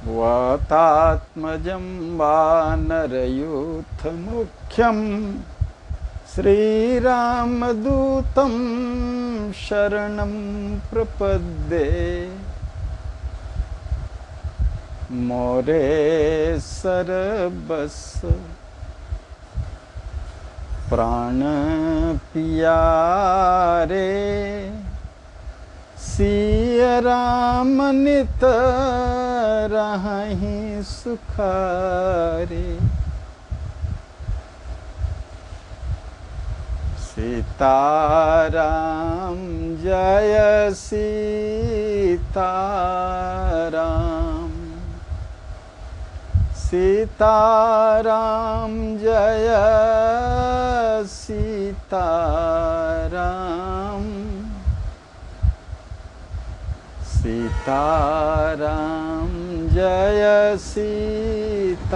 वातात्मजं वानरयूथमुख्यं श्रीरामदूतं शरणं प्रपद्ये। मोरे सरबस प्राण पियारे, सिया राम नित रहहि सुखारे। सीताराम जय सीताराम, सीताराम जय सीताराम, सीताराम जय सीताराम,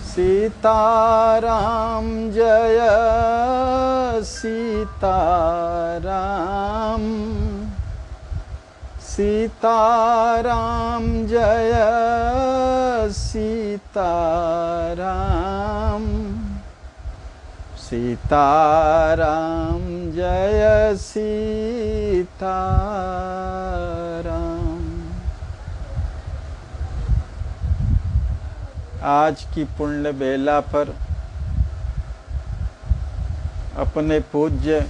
सीताराम जय सीताराम, सीताराम जय सीताराम, सीताराम जय सीताराम। आज की पुण्य बेला पर अपने पूज्य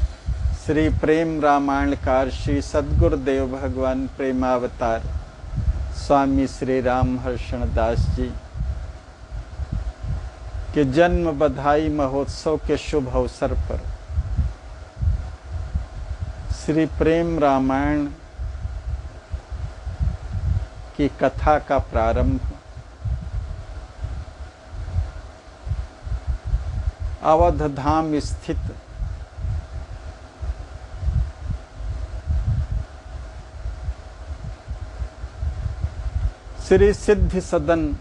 श्री प्रेम रामायणकार श्री सद्गुरुदेव भगवान प्रेमावतार स्वामी श्री रामहर्षण दास जी के जन्म बधाई महोत्सव के शुभ अवसर पर श्री प्रेम रामायण की कथा का प्रारंभ अवध धाम स्थित श्री सिद्धि सदन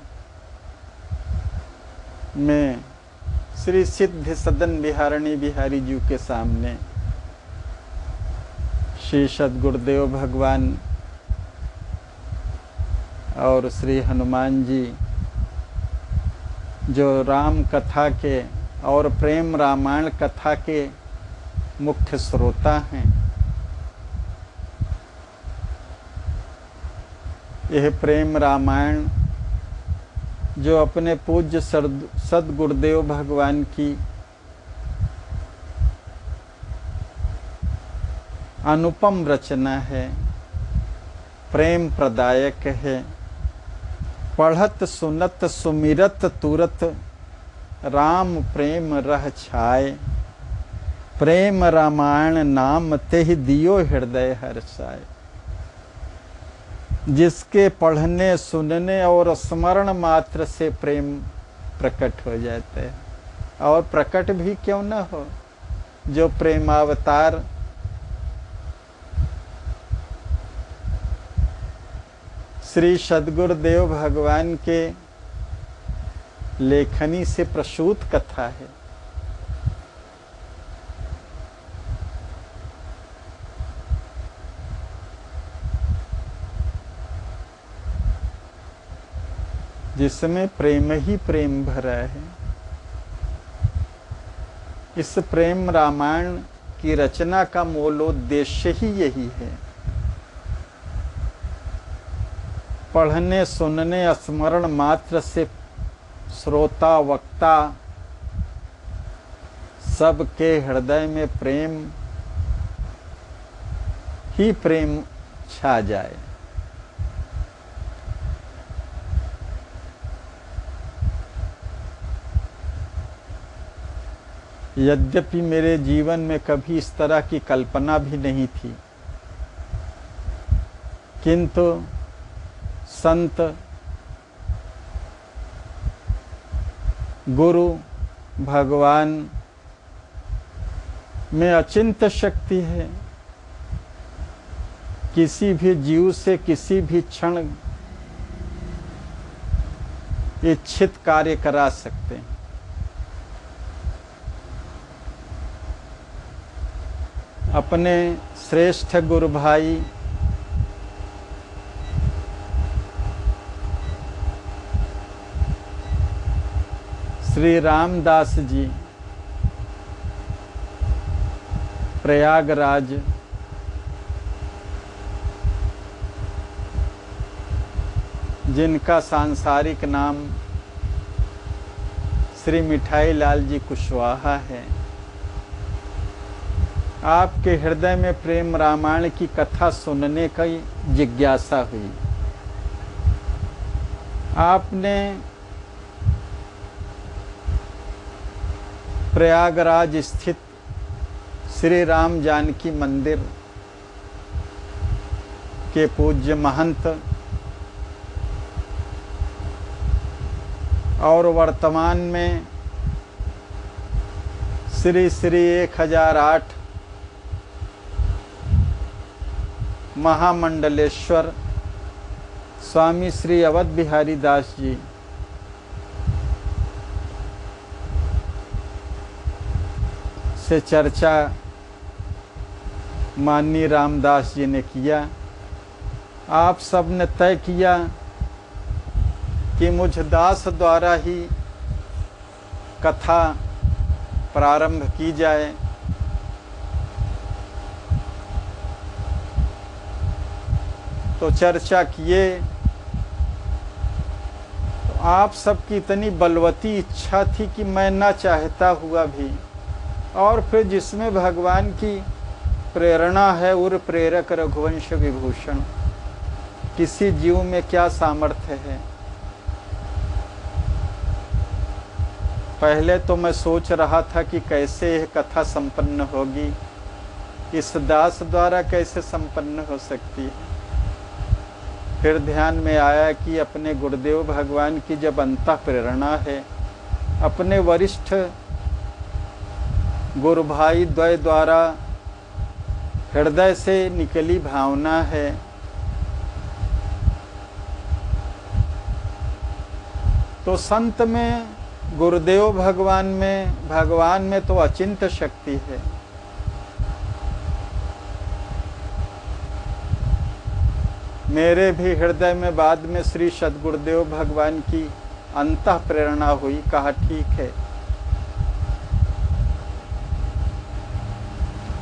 में श्री सिद्धि सदन बिहारणी बिहारी जी के सामने श्री सद्गुरुदेव भगवान और श्री हनुमान जी जो राम कथा के और प्रेम रामायण कथा के मुख्य श्रोता हैं, यह प्रेम रामायण जो अपने पूज्य सद्गुरुदेव भगवान की अनुपम रचना है, प्रेम प्रदायक है। पढ़त सुनत सुमिरत तुरत राम प्रेम रह छाए, प्रेम रामायण नाम तेहि दियो हृदय हर्षाए। जिसके पढ़ने सुनने और स्मरण मात्र से प्रेम प्रकट हो जाते हैं, और प्रकट भी क्यों न हो, जो प्रेमावतार श्री सद्गुरुदेव भगवान के लेखनी से प्रसूत कथा है। जिसमें प्रेम ही प्रेम भरा है। इस प्रेम रामायण की रचना का मूलोद्देश्य ही यही है। पढ़ने सुनने स्मरण मात्र से श्रोता वक्ता सबके हृदय में प्रेम ही प्रेम छा जाए। यद्यपि मेरे जीवन में कभी इस तरह की कल्पना भी नहीं थी, किंतु संत गुरु भगवान में अचिंत शक्ति है। किसी भी जीव से किसी भी क्षण इच्छित कार्य करा सकते हैं। अपने श्रेष्ठ गुरु भाई श्री रामदास जी प्रयागराज जिनका सांसारिक नाम श्री मिठाई लाल जी कुशवाहा है, आपके हृदय में प्रेम रामायण की कथा सुनने की जिज्ञासा हुई। आपने प्रयागराज स्थित श्री राम जानकी मंदिर के पूज्य महंत और वर्तमान में श्री श्री 1008 महामंडलेश्वर स्वामी श्री अवध बिहारी दास जी से चर्चा माननीय रामदास जी ने किया। आप सब ने तय किया कि मुझ दास द्वारा ही कथा प्रारंभ की जाए। तो चर्चा किए, तो आप सबकी इतनी बलवती इच्छा थी कि मैं ना चाहता हुआ भी, और फिर जिसमें भगवान की प्रेरणा है, उर प्रेरक रघुवंश विभूषण, किसी जीव में क्या सामर्थ्य है। पहले तो मैं सोच रहा था कि कैसे यह कथा संपन्न होगी, इस दास द्वारा कैसे संपन्न हो सकती है। फिर ध्यान में आया कि अपने गुरुदेव भगवान की जब अंतः प्रेरणा है, अपने वरिष्ठ गुरु भाई द्वय द्वारा हृदय से निकली भावना है, तो संत में, गुरुदेव भगवान में तो अचिंत शक्ति है। मेरे भी हृदय में बाद में श्री सद्गुरुदेव भगवान की अंतः प्रेरणा हुई। कहा ठीक है,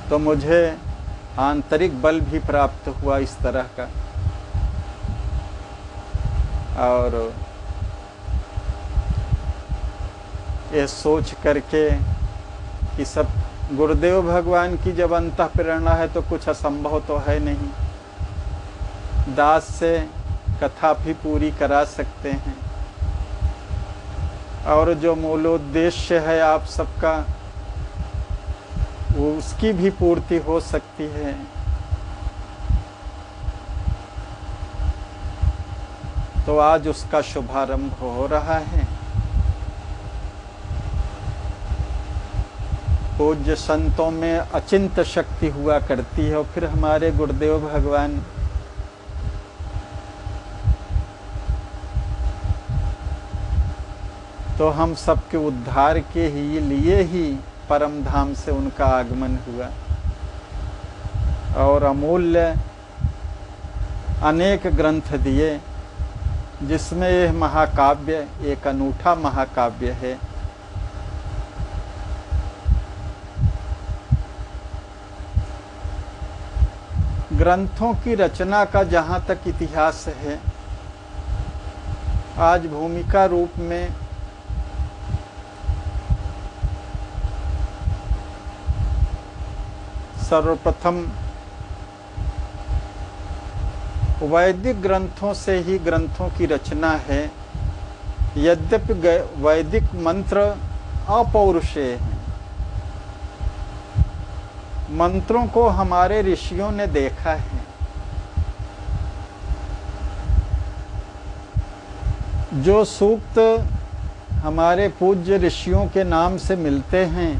तो मुझे आंतरिक बल भी प्राप्त हुआ इस तरह का। और ये सोच करके कि सब गुरुदेव भगवान की जब अंतः प्रेरणा है तो कुछ असंभव तो है नहीं, दास से कथा भी पूरी करा सकते हैं। और जो मूलोद्देश्य है आप सबका, वो उसकी भी पूर्ति हो सकती है। तो आज उसका शुभारंभ हो रहा है। पूज्य संतों में अचिंत शक्ति हुआ करती है, और फिर हमारे गुरुदेव भगवान तो हम सबके उद्धार के ही लिए ही परम धाम से उनका आगमन हुआ। और अमूल्य अनेक ग्रंथ दिए, जिसमें यह महाकाव्य एक अनूठा महाकाव्य है। ग्रंथों की रचना का जहाँ तक इतिहास है, आज भूमिका रूप में सर्वप्रथम वैदिक ग्रंथों से ही ग्रंथों की रचना है। यद्यपि वैदिक मंत्र अपौरुषेय हैं, मंत्रों को हमारे ऋषियों ने देखा है। जो सूक्त हमारे पूज्य ऋषियों के नाम से मिलते हैं,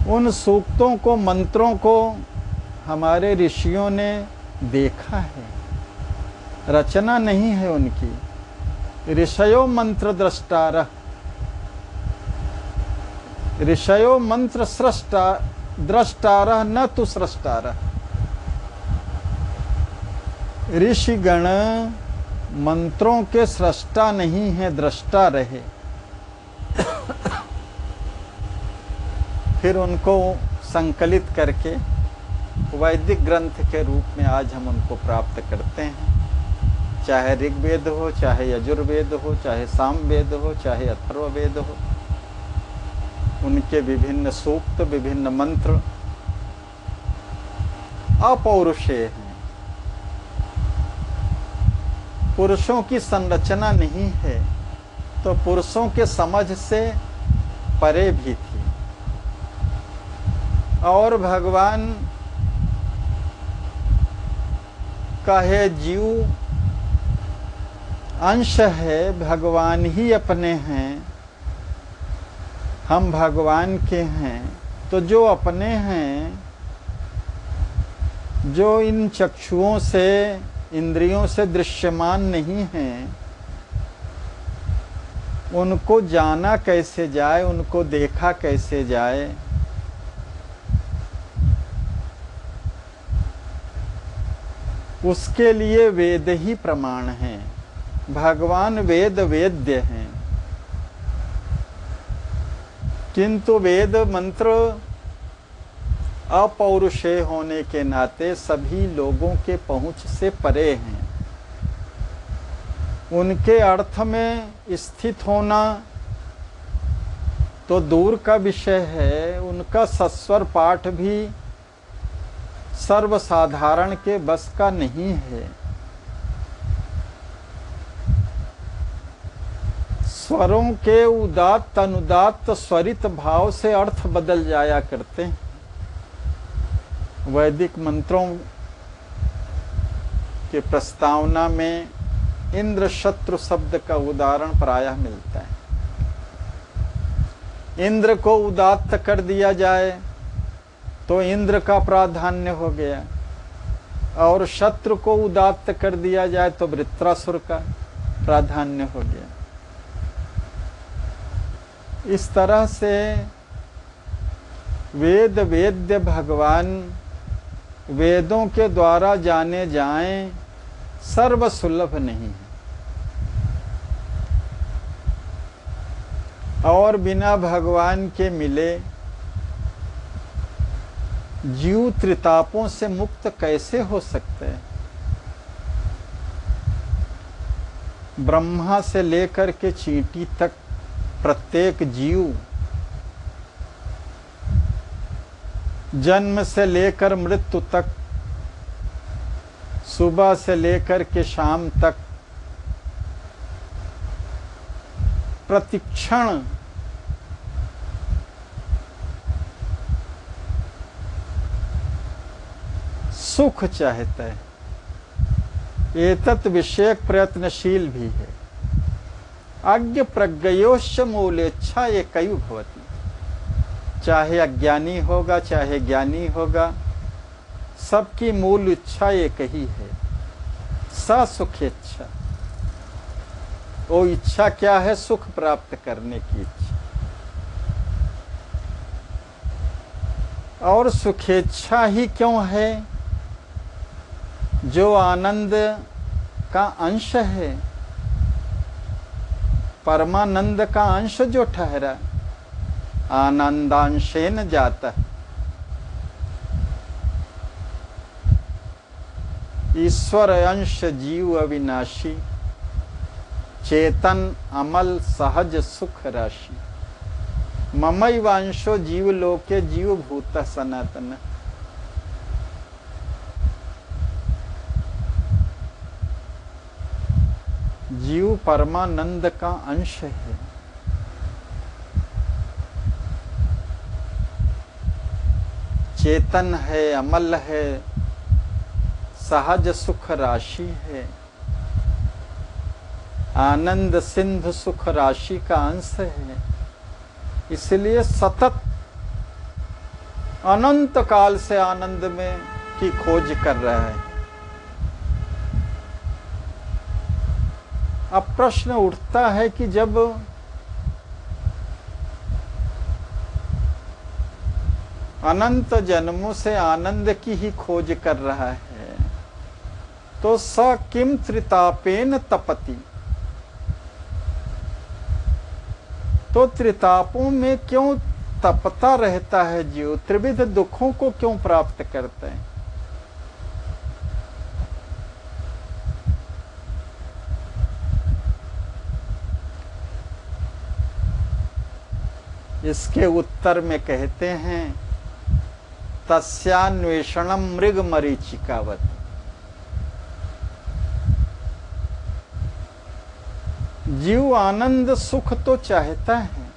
उन सूक्तों को, मंत्रों को हमारे ऋषियों ने देखा है, रचना नहीं है उनकी। ऋषयो मंत्र द्रष्टारः, ऋषयो मंत्र सृष्टा द्रष्टारः न तु सृष्टारः। ऋषिगण मंत्रों के सृष्टा नहीं है, दृष्टा रहे। फिर उनको संकलित करके वैदिक ग्रंथ के रूप में आज हम उनको प्राप्त करते हैं। चाहे ऋग्वेद हो, चाहे यजुर्वेद हो, चाहे सामवेद हो, चाहे अथर्ववेद हो, उनके विभिन्न सूक्त, विभिन्न मंत्र अपौरुषेय हैं। पुरुषों की संरचना नहीं है तो पुरुषों के समझ से परे भी थी। और भगवान का है जीव अंश है, भगवान ही अपने हैं, हम भगवान के हैं। तो जो अपने हैं, जो इन चक्षुओं से, इंद्रियों से दृश्यमान नहीं हैं, उनको जाना कैसे जाए, उनको देखा कैसे जाए। उसके लिए वेद ही प्रमाण हैं। भगवान वेद वेद्य हैं, किंतु वेद मंत्र अपौरुषेय होने के नाते सभी लोगों के पहुंच से परे हैं। उनके अर्थ में स्थित होना तो दूर का विषय है, उनका सस्वर पाठ भी सर्वसाधारण के बस का नहीं है। स्वरों के उदात्त अनुदात्त स्वरित भाव से अर्थ बदल जाया करते हैं। वैदिक मंत्रों के प्रस्तावना में इंद्र शत्रु शब्द का उदाहरण प्रायः मिलता है। इंद्र को उदात्त कर दिया जाए तो इंद्र का प्राधान्य हो गया, और शत्रु को उदात्त कर दिया जाए तो वृत्रासुर का प्राधान्य हो गया। इस तरह से वेद वेद्य भगवान वेदों के द्वारा जाने जाएं सर्वसुलभ नहीं है, और बिना भगवान के मिले जीव त्रितापों से मुक्त कैसे हो सकते हैं। ब्रह्मा से लेकर के चींटी तक प्रत्येक जीव जन्म से लेकर मृत्यु तक, सुबह से लेकर के शाम तक, प्रतिक्षण सुख चाहता है, एतत् विषयक प्रयत्नशील भी है। अज्ञ प्रज्ञयोश्च मूलेच्छा एकैव भवति। चाहे अज्ञानी होगा चाहे ज्ञानी होगा, सबकी मूल इच्छा एक ही है, सा सुखेच्छा। वो इच्छा क्या है? सुख प्राप्त करने की इच्छा। और सुखेच्छा ही क्यों है? जो आनंद का अंश है, परमानंद का अंश जो ठहरा, आनंदांशेन जाता। ईश्वर अंश जीव अविनाशी, चेतन अमल सहज सुख राशि। ममैवांशो जीव लोके जीव भूत सनातन। जीव परमानंद का अंश है। चेतन है, अमल है, सहज सुख राशि है, आनंद सिंधु सुख राशि का अंश है। इसलिए सतत अनंत काल से आनंद में की खोज कर रहा है। अब प्रश्न उठता है कि जब अनंत जन्मों से आनंद की ही खोज कर रहा है, तो स किम त्रितापेन तपति। तो त्रितापों में क्यों तपता रहता है जीव, त्रिविध दुखों को क्यों प्राप्त करते हैं? इसके उत्तर में कहते हैं तस्यान्वेषणम मृग मरीचिकावत। जीव आनंद सुख तो चाहता है,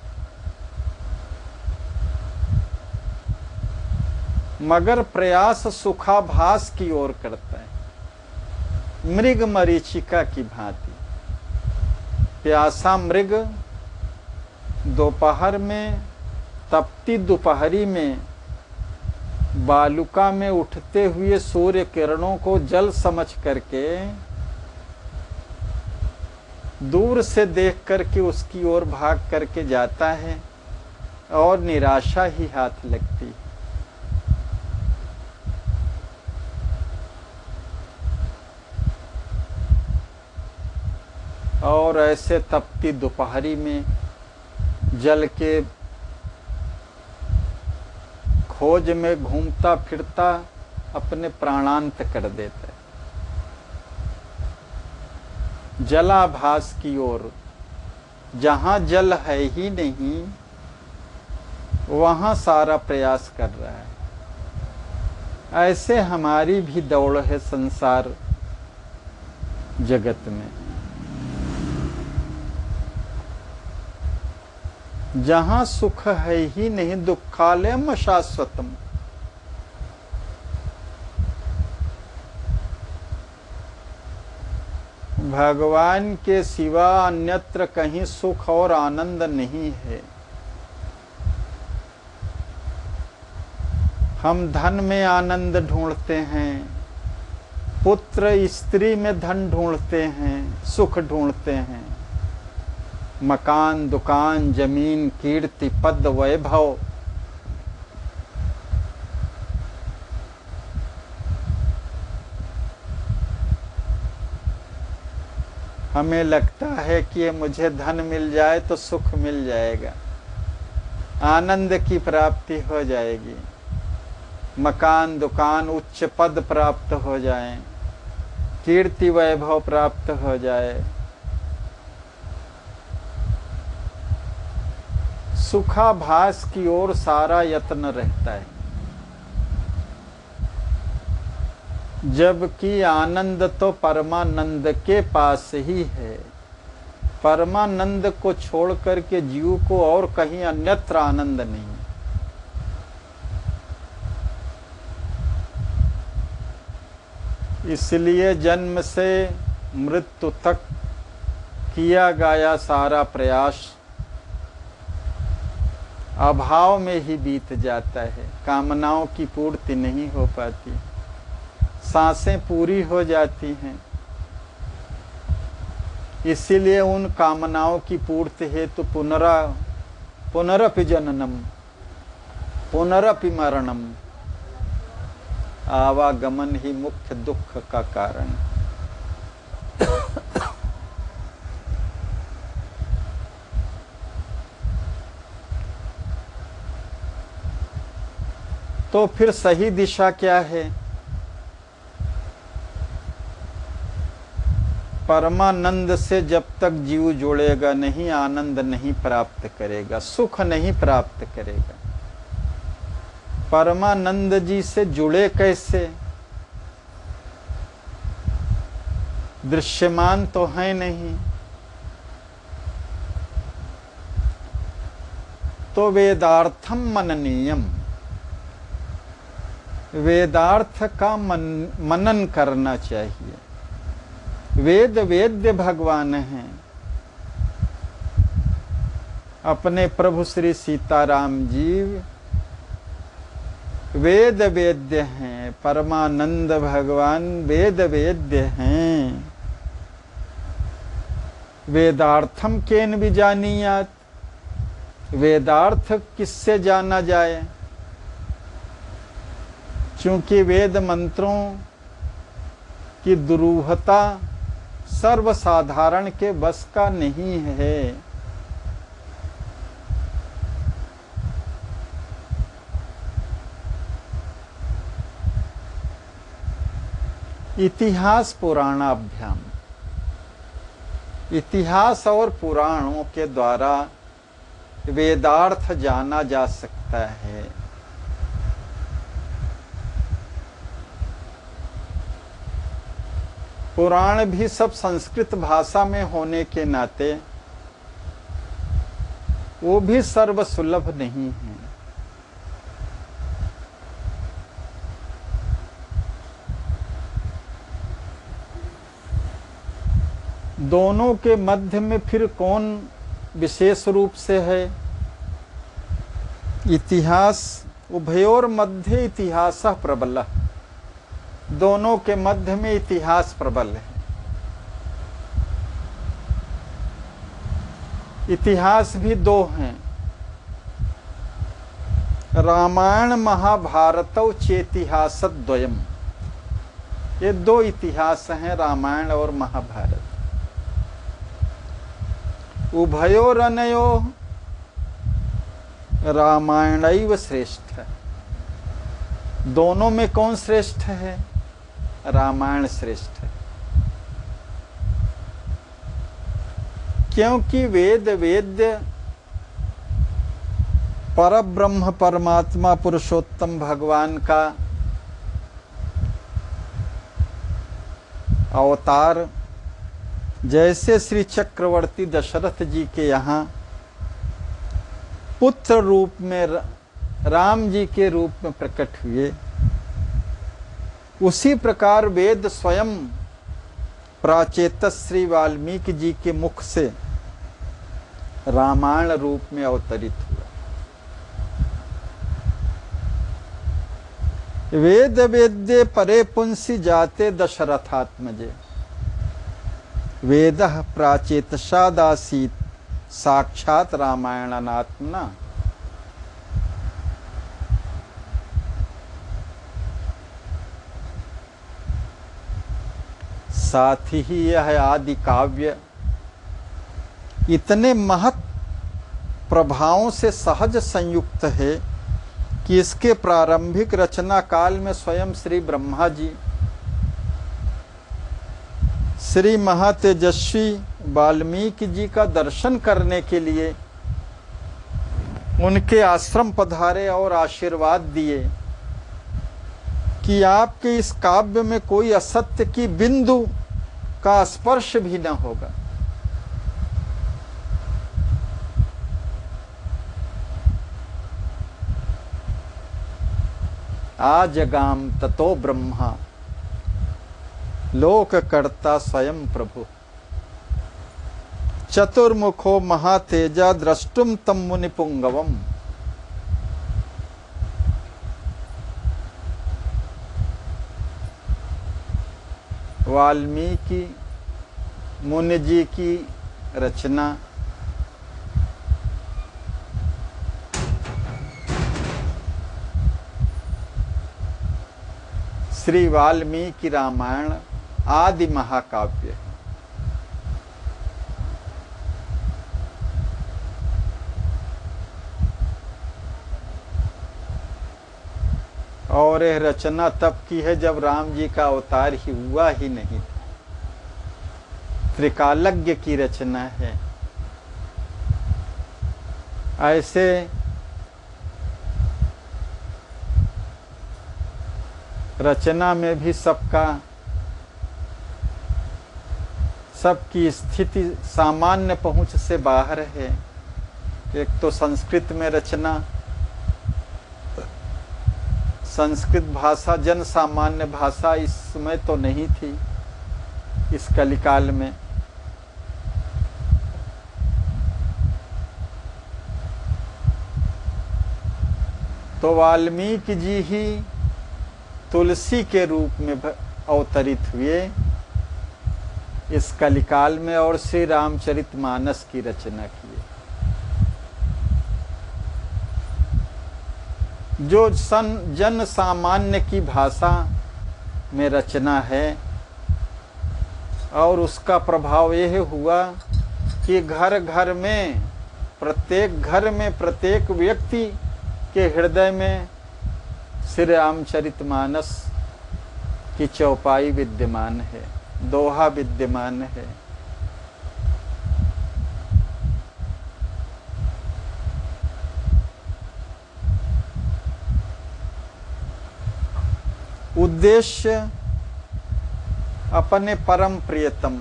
मगर प्रयास सुखाभास की ओर करता है, मृग मरीचिका की भांति। प्यासा मृग दोपहर में, तपती दोपहरी में बालुका में उठते हुए सूर्य किरणों को जल समझ करके दूर से देख करके उसकी ओर भाग करके जाता है और निराशा ही हाथ लगती है। और ऐसे तपती दोपहरी में जल के खोज में घूमता फिरता अपने प्राणांत कर देता है। जलाभास की ओर, जहां जल है ही नहीं वहां सारा प्रयास कर रहा है। ऐसे हमारी भी दौड़ है संसार जगत में। जहां सुख है ही नहीं, दुखालयम शाश्वतम। भगवान के सिवा अन्यत्र कहीं सुख और आनंद नहीं है। हम धन में आनंद ढूंढते हैं, पुत्र स्त्री में धन ढूंढते हैं, सुख ढूंढते हैं। मकान, दुकान, जमीन, कीर्ति, पद, वैभव, हमें लगता है कि मुझे धन मिल जाए तो सुख मिल जाएगा, आनंद की प्राप्ति हो जाएगी, मकान, दुकान, उच्च पद प्राप्त हो जाए, कीर्ति वैभव प्राप्त हो जाए। सुखाभास की ओर सारा यत्न रहता है, जबकि आनंद तो परमानंद के पास ही है। परमानंद को छोड़ करके जीव को और कहीं अन्यत्र आनंद नहीं। इसलिए जन्म से मृत्यु तक किया गया सारा प्रयास अभाव में ही बीत जाता है। कामनाओं की पूर्ति नहीं हो पाती, सांसें पूरी हो जाती हैं। इसीलिए उन कामनाओं की पूर्ति हेतु पुनरपि जननम पुनरपि मरणम, आवागमन ही मुख्य दुख का कारण। तो फिर सही दिशा क्या है? परमानंद से जब तक जीव जुड़ेगा नहीं, आनंद नहीं प्राप्त करेगा, सुख नहीं प्राप्त करेगा। परमानंद जी से जुड़े कैसे? दृश्यमान तो है नहीं, तो वेदार्थम मननीयम, वेदार्थ का मनन करना चाहिए। वेद वेद्य भगवान हैं, अपने प्रभु श्री सीताराम जी वेद वेद्य हैं, परमानंद भगवान वेद वेद्य हैं। वेदार्थम केन भी जानियात, वेदार्थ किससे जाना जाए? क्योंकि वेद मंत्रों की दुरूहता सर्वसाधारण के बस का नहीं है। इतिहास पुराणाभ्याम, इतिहास और पुराणों के द्वारा वेदार्थ जाना जा सकता है। पुराण भी सब संस्कृत भाषा में होने के नाते वो भी सर्वसुलभ नहीं है। दोनों के मध्य में फिर कौन विशेष रूप से है? इतिहास उभयोर मध्य इतिहास प्रबल, दोनों के मध्य में इतिहास प्रबल है। इतिहास भी दो हैं, रामायण महाभारतौ चेतिहासद्वयम्, ये दो इतिहास हैं, रामायण और महाभारत। उभयोरनयो रामायणैव श्रेष्ठ, दोनों में कौन श्रेष्ठ है? रामायण श्रेष्ठ है। क्योंकि वेद वेद्य परब्रह्म परमात्मा पुरुषोत्तम भगवान का अवतार, जैसे श्री चक्रवर्ती दशरथ जी के यहाँ पुत्र रूप में राम जी के रूप में प्रकट हुए, उसी प्रकार वेद स्वयं प्राचेत श्री वाल्मीकि जी के मुख से रामायण रूप में अवतरित हुआ। वेद वेद्ये परे पुंसी जाते दशरथात्मजे, वेदः प्राचेतसादासीत् साक्षात रामायणात्मना। साथ ही यह आदि काव्य इतने महत् प्रभावों से सहज संयुक्त है कि इसके प्रारंभिक रचना काल में स्वयं श्री ब्रह्मा जी श्री महातेजस्वी वाल्मीकि जी का दर्शन करने के लिए उनके आश्रम पधारे और आशीर्वाद दिए कि आपके इस काव्य में कोई असत्य की बिंदु का स्पर्श भी न होगा। आजगाम ततो ब्रह्मा लोक कर्ता स्वयं प्रभु, चतुर्मुखो महातेजा द्रष्टुम तम मुनि पुंगवम। वाल्मीकि मुनि जी की रचना श्री वाल्मीकि रामायण आदि महाकाव्य है। और यह रचना तब की है जब राम जी का अवतार ही हुआ ही नहीं था। त्रिकालज्ञ की रचना है। ऐसे रचना में भी सबकी स्थिति सामान्य पहुंच से बाहर है। एक तो संस्कृत में रचना, संस्कृत भाषा जन सामान्य भाषा इस समय तो नहीं थी इस कलिकाल में। तो वाल्मीकि जी ही तुलसी के रूप में अवतरित हुए इस कलिकाल में और श्री रामचरितमानस की रचना किए, जो जन सामान्य की भाषा में रचना है। और उसका प्रभाव यह हुआ कि घर घर में, प्रत्येक घर में, प्रत्येक व्यक्ति के हृदय में श्री रामचरितमानस की चौपाई विद्यमान है, दोहा विद्यमान है। उद्देश्य अपने परम प्रियतम,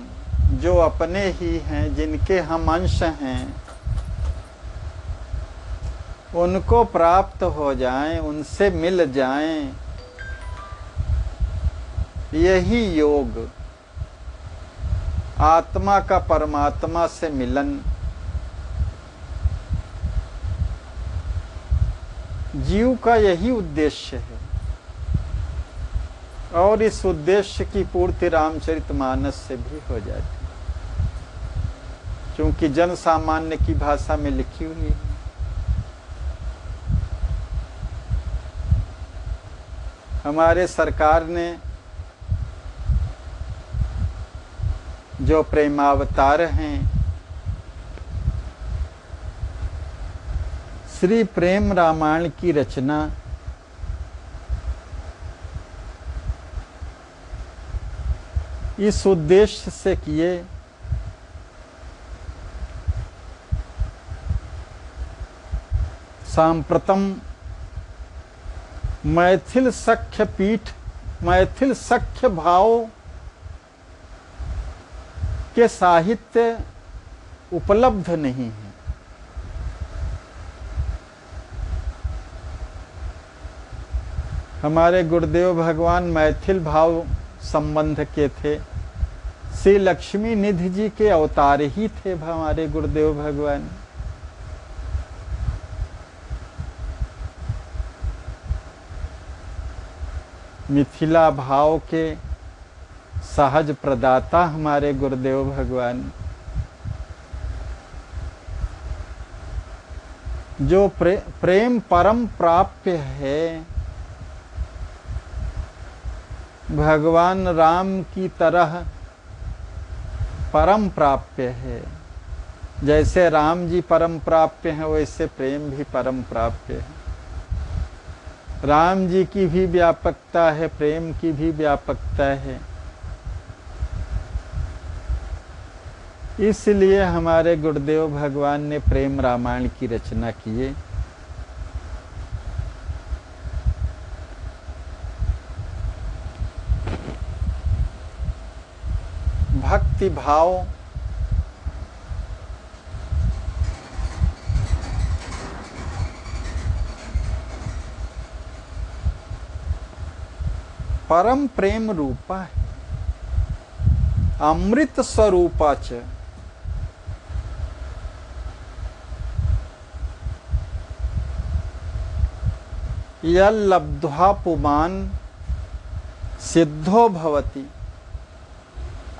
जो अपने ही हैं, जिनके हम अंश हैं, उनको प्राप्त हो जाएं, उनसे मिल जाएं। यही योग, आत्मा का परमात्मा से मिलन, जीव का यही उद्देश्य है। और इस उद्देश्य की पूर्ति रामचरितमानस से भी हो जाती, क्योंकि जन सामान्य की भाषा में लिखी हुई है। हमारे सरकार ने जो प्रेमावतार हैं, श्री प्रेम रामायण की रचना इस उद्देश्य से किए सांप्रतम मैथिल सख्य पीठ, मैथिल सख्य भाव के साहित्य उपलब्ध नहीं है। हमारे गुरुदेव भगवान मैथिल भाव संबंध के थे, श्री लक्ष्मी निधि जी के अवतार ही थे हमारे गुरुदेव भगवान। मिथिला भाव के सहज प्रदाता हमारे गुरुदेव भगवान, जो प्रेम परम प्राप्य है, भगवान राम की तरह परम प्राप्य है। जैसे राम जी परम प्राप्य हैं, वैसे प्रेम भी परम प्राप्य है। राम जी की भी व्यापकता है, प्रेम की भी व्यापकता है। इसलिए हमारे गुरुदेव भगवान ने प्रेम रामायण की रचना किए। भक्ति भाव परम प्रेम रूपा है, अमृत स्वरूपा च। यल्लब्ध्वा पुमान् सिद्धो भवति,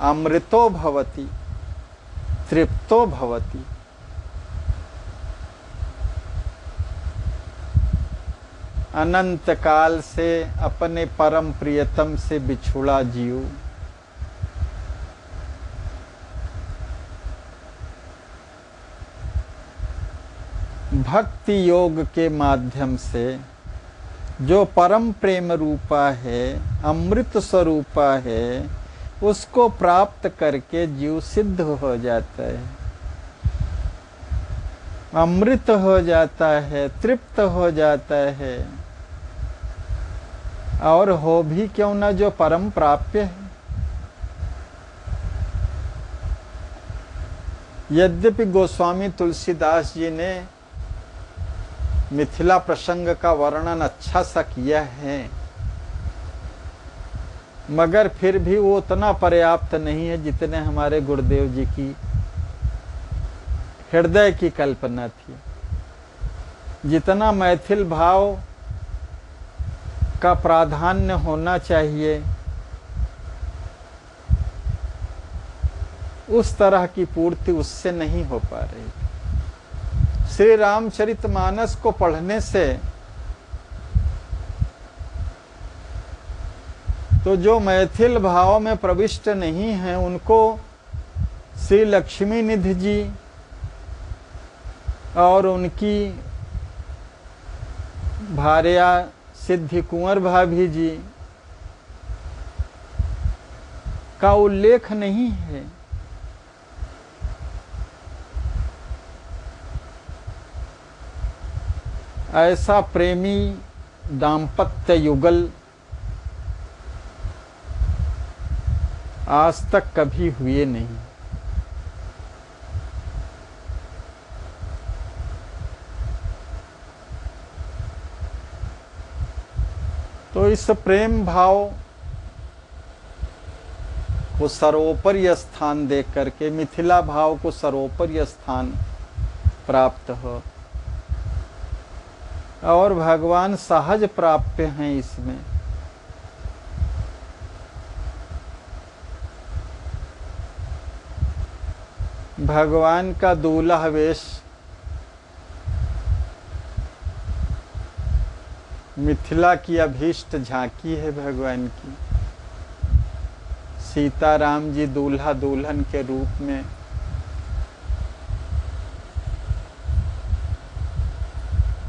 अमृतो भवति, तृप्तो भवति। अनंत काल से अपने परम प्रियतम से बिछुड़ा जीव भक्ति योग के माध्यम से जो परम प्रेम रूपा है, अमृत स्वरूपा है, उसको प्राप्त करके जीव सिद्ध हो जाता है, अमृत हो जाता है, तृप्त हो जाता है। और हो भी क्यों ना जो परम प्राप्य है। यद्यपि गोस्वामी तुलसीदास जी ने मिथिला प्रसंग का वर्णन अच्छा सा किया है, मगर फिर भी वो उतना पर्याप्त नहीं है जितने हमारे गुरुदेव जी की हृदय की कल्पना थी। जितना मैथिल भाव का प्राधान्य होना चाहिए, उस तरह की पूर्ति उससे नहीं हो पा रही। श्री रामचरितमानस को पढ़ने से तो जो मैथिल भाव में प्रविष्ट नहीं हैं, उनको श्री लक्ष्मी निधि जी और उनकी भार्या सिद्धि कुंवर भाभी जी का उल्लेख नहीं है। ऐसा प्रेमी दाम्पत्य युगल आज तक कभी हुए नहीं। तो इस प्रेम भाव को सर्वोपरि स्थान दे करके मिथिला भाव को सर्वोपरि स्थान प्राप्त हो, और भगवान सहज प्राप्य हैं इसमें। भगवान का दूल्हा वेश मिथिला की अभीष्ट झांकी है भगवान की। सीताराम जी दूल्हा दुल्हन के रूप में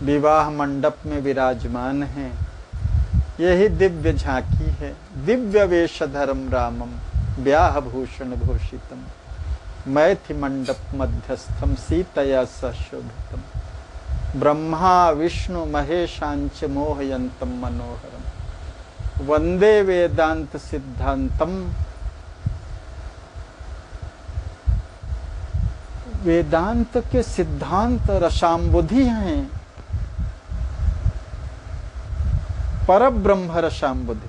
विवाह मंडप में विराजमान हैं। यही दिव्य झांकी है। दिव्य वेश धर्म रामम व्याह भूषण भूषितम मैथि मंडप मध्यस्थम सीतया सशोभितम ब्रह्मा विष्णु महेशांच मोहयंतम मनोहरम वंदे वेदांत सिद्धांतम। वेदांत के सिद्धांत रसाम्बुधि हैं, परब्रह्म रसाम्बुधि।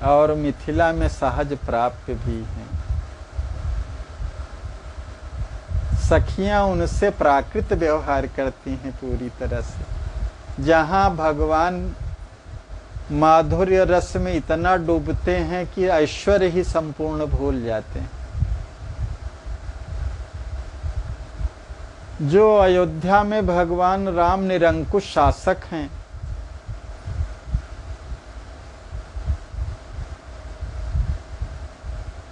और मिथिला में सहज प्राप्य भी हैं। सखियां उनसे प्राकृत व्यवहार करती हैं पूरी तरह से। जहां भगवान माधुर्य रस में इतना डूबते हैं कि ऐश्वर्य ही संपूर्ण भूल जाते हैं। जो अयोध्या में भगवान राम निरंकुश शासक हैं,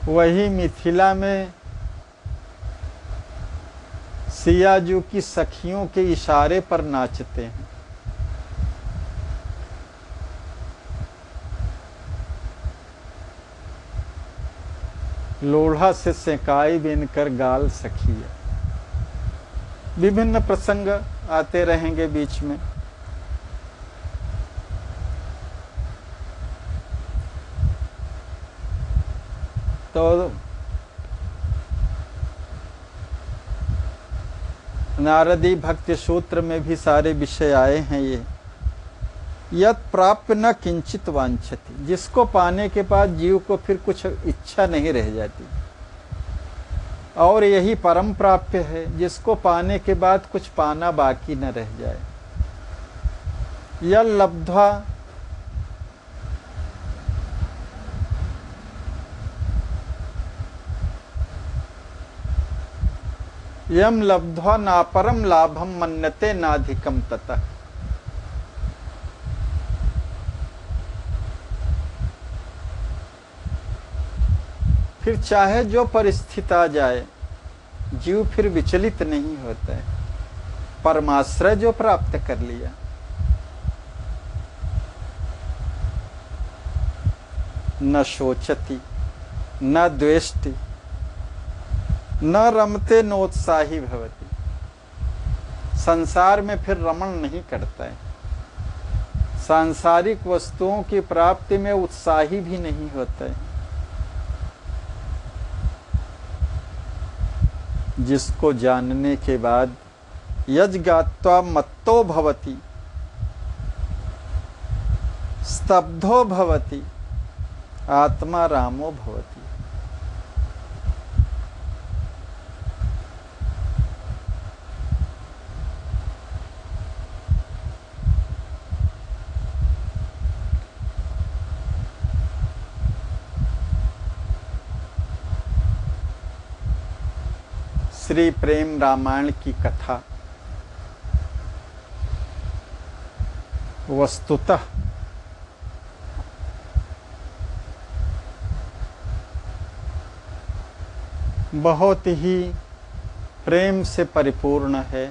वही मिथिला में सियाजू की सखियों के इशारे पर नाचते हैं। लोढ़ा से सेकाई बिनकर गाल सखिया। विभिन्न प्रसंग आते रहेंगे बीच में। तो नारदी भक्ति सूत्र में भी सारे विषय आए हैं। ये यत प्राप्य न किंचित वांछति, जिसको पाने के बाद जीव को फिर कुछ इच्छा नहीं रह जाती। और यही परम प्राप्य है, जिसको पाने के बाद कुछ पाना बाकी न रह जाए। यह लब्ध्वा यम लब्ध्वा नापरम लाभम मन्यते नाधिकम ततः। फिर चाहे जो परिस्थिति आ जाए, जीव फिर विचलित नहीं होता है। परमाश्रय जो प्राप्त कर लिया, न शोचति न द्वेष्टि न रमते नोत्साही भवति। संसार में फिर रमण नहीं करता है। सांसारिक वस्तुओं की प्राप्ति में उत्साही भी नहीं होता है। जिसको जानने के बाद यज्ञात्वा मत्तो भवति स्तब्धो भवति आत्मा रामो भवति। श्री प्रेम रामायण की कथा वस्तुतः बहुत ही प्रेम से परिपूर्ण है।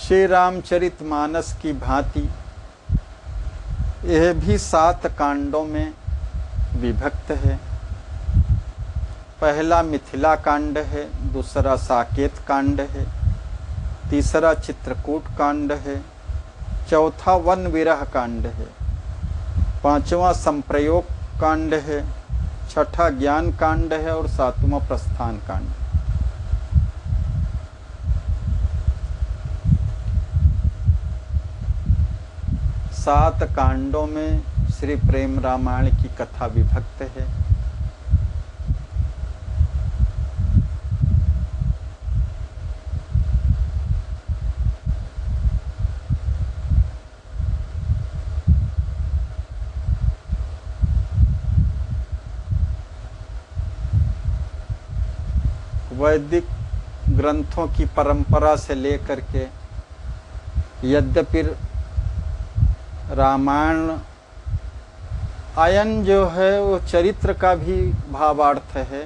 श्री रामचरितमानस की भांति यह भी 7 कांडों में विभक्त है। पहला मिथिला कांड है, दूसरा साकेत कांड है, तीसरा चित्रकूट कांड है, चौथा वन विरह कांड है, पांचवा संप्रयोग कांड है, छठा ज्ञान कांड है और 7वां प्रस्थान कांड। सात कांडों में श्री प्रेम रामायण की कथा विभक्त है। वैदिक ग्रंथों की परंपरा से लेकर के यद्यपि रामायण आयन जो है वो चरित्र का भी भावार्थ है।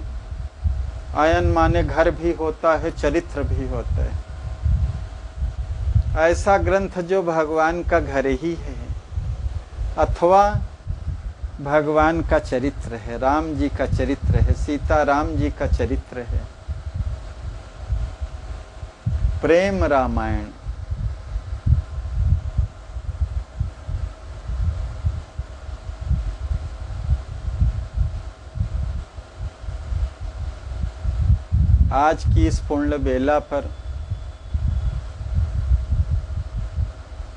आयन माने घर भी होता है, चरित्र भी होता है। ऐसा ग्रंथ जो भगवान का घर ही है अथवा भगवान का चरित्र है, राम जी का चरित्र है, सीता राम जी का चरित्र है। प्रेम रामायण आज की इस पुण्य बेला पर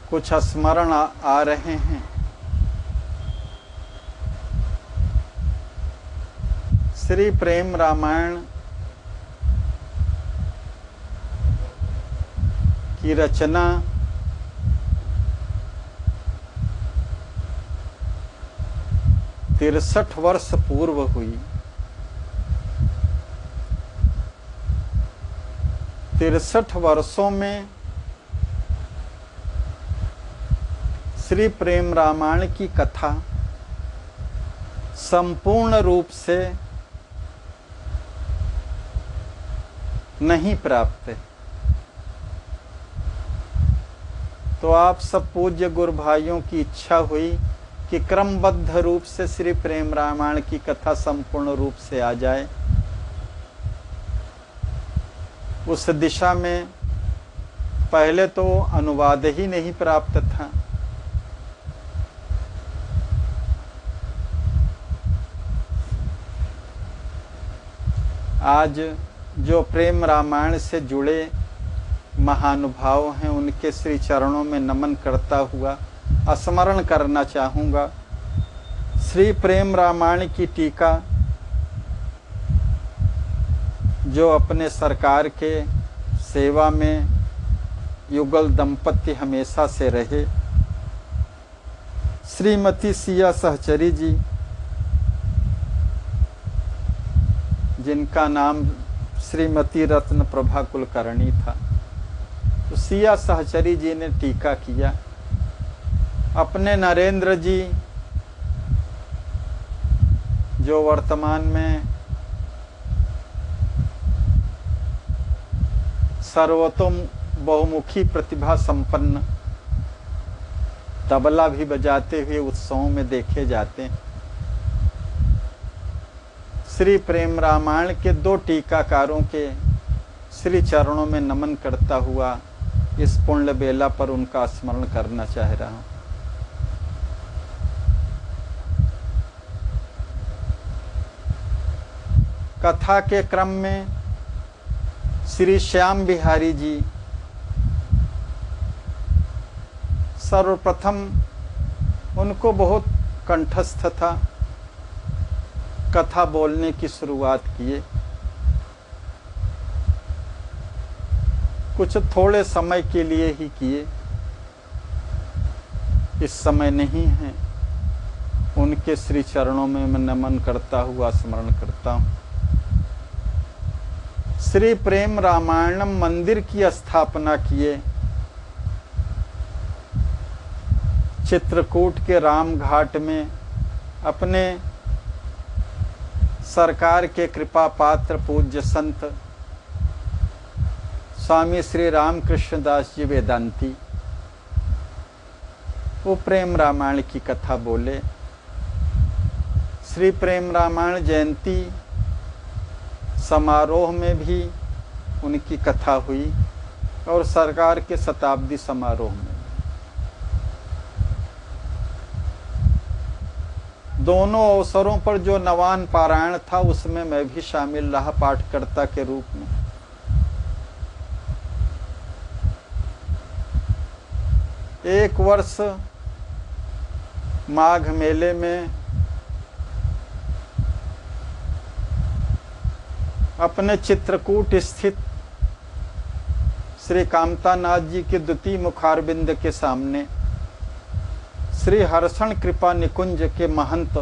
कुछ स्मरण आ रहे हैं। श्री प्रेम रामायण की रचना तिरसठ वर्ष पूर्व हुई। 63 वर्षों में श्री प्रेम रामायण की कथा संपूर्ण रूप से नहीं प्राप्त है। तो आप सब पूज्य गुरु भाइयों की इच्छा हुई कि क्रमबद्ध रूप से श्री प्रेम रामायण की कथा संपूर्ण रूप से आ जाए। उस दिशा में पहले तो अनुवाद ही नहीं प्राप्त था। आज जो प्रेम रामायण से जुड़े महानुभाव हैं उनके श्री चरणों में नमन करता हुआ स्मरण करना चाहूँगा। श्री प्रेम रामायण की टीका जो अपने सरकार के सेवा में युगल दंपति हमेशा से रहे, श्रीमती सिया सहचरी जी, जिनका नाम श्रीमती रत्न प्रभा कुलकर्णी था, तो सिया सहचरी जी ने टीका किया। अपने नरेंद्र जी जो वर्तमान में सर्वोत्तम बहुमुखी प्रतिभा संपन्न तबला भी बजाते हुए उत्सवों में देखे जाते हैं, श्री प्रेम रामायण के 2 टीकाकारों के श्री चरणों में नमन करता हुआ इस पुण्य बेला पर उनका स्मरण करना चाह रहा हूं। कथा के क्रम में श्री श्याम बिहारी जी सर्वप्रथम उनको बहुत कंठस्थ था, कथा बोलने की शुरुआत किए। कुछ थोड़े समय के लिए ही किए, इस समय नहीं है। उनके श्री चरणों में मैं नमन करता हुआ स्मरण करता हूँ। श्री प्रेम रामायणम मंदिर की स्थापना किए चित्रकूट के राम घाट में अपने सरकार के कृपा पात्र पूज्य संत स्वामी श्री रामकृष्ण दास जी वेदांती वो प्रेम रामायण की कथा बोले। श्री प्रेम रामायण जयंती समारोह में भी उनकी कथा हुई और सरकार के शताब्दी समारोह में। दोनों अवसरों पर जो नवान पारायण था उसमें मैं भी शामिल रहा पाठकर्ता के रूप में। एक वर्ष माघ मेले में अपने चित्रकूट स्थित श्री कामतानाथ जी के द्वितीय मुखारबिंद के सामने श्री हर्षण कृपा निकुंज के महंत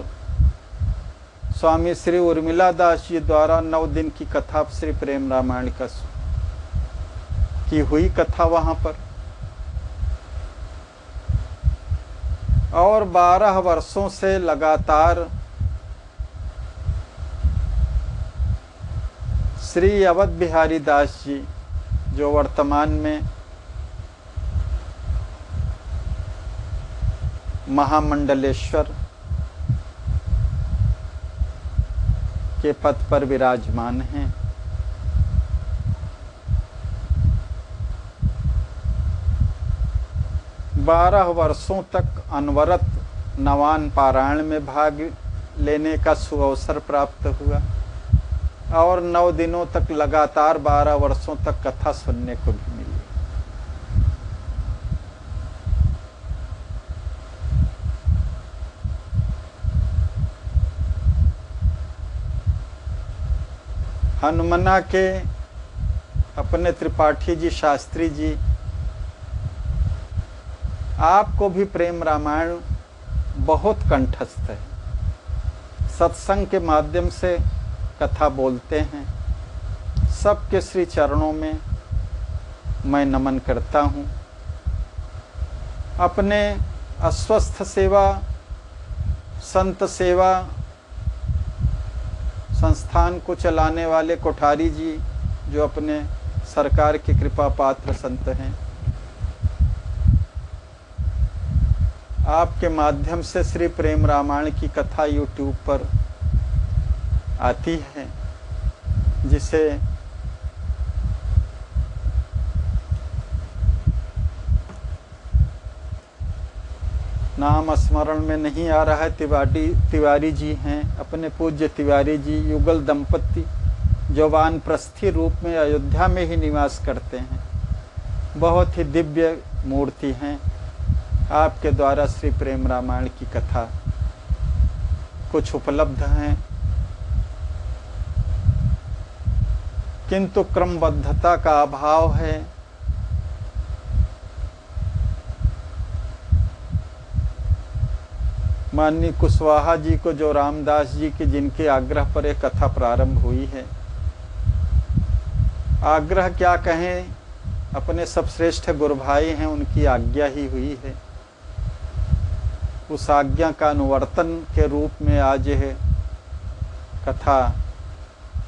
स्वामी श्री उर्मिला दास जी द्वारा 9 दिन की कथा श्री प्रेम रामायण की हुई कथा वहां पर। और 12 वर्षों से लगातार श्री अवध बिहारी दास जी जो वर्तमान में महामंडलेश्वर के पद पर विराजमान हैं, बारह वर्षों तक अनवरत नवान पारायण में भाग लेने का सुअवसर प्राप्त हुआ और 9 दिनों तक लगातार 12 वर्षों तक कथा सुनने को भी मिली। हनुमना के अपने त्रिपाठी जी शास्त्री जी आपको भी प्रेम रामायण बहुत कंठस्थ है, सत्संग के माध्यम से कथा बोलते हैं। सबके श्री चरणों में मैं नमन करता हूँ। अपने अस्वस्थ सेवा संत सेवा संस्थान को चलाने वाले कोठारी जी जो अपने सरकार के कृपा पात्र संत हैं, आपके माध्यम से श्री प्रेम रामायण की कथा YouTube पर आती है, जिसे नाम स्मरण में नहीं आ रहा है। तिवारी जी हैं, अपने पूज्य तिवारी जी युगल दंपति जो वानप्रस्थी रूप में अयोध्या में ही निवास करते हैं, बहुत ही दिव्य मूर्ति हैं। आपके द्वारा श्री प्रेम रामायण की कथा कुछ उपलब्ध हैं, किंतु क्रमबद्धता का अभाव है। माननीय कुशवाहा जी को जो रामदास जी के जिनके आग्रह पर एक कथा प्रारंभ हुई है, आग्रह क्या कहें, अपने सबश्रेष्ठ गुरु भाई हैं, उनकी आज्ञा ही हुई है। उस आज्ञा का अनुवर्तन के रूप में आज यह कथा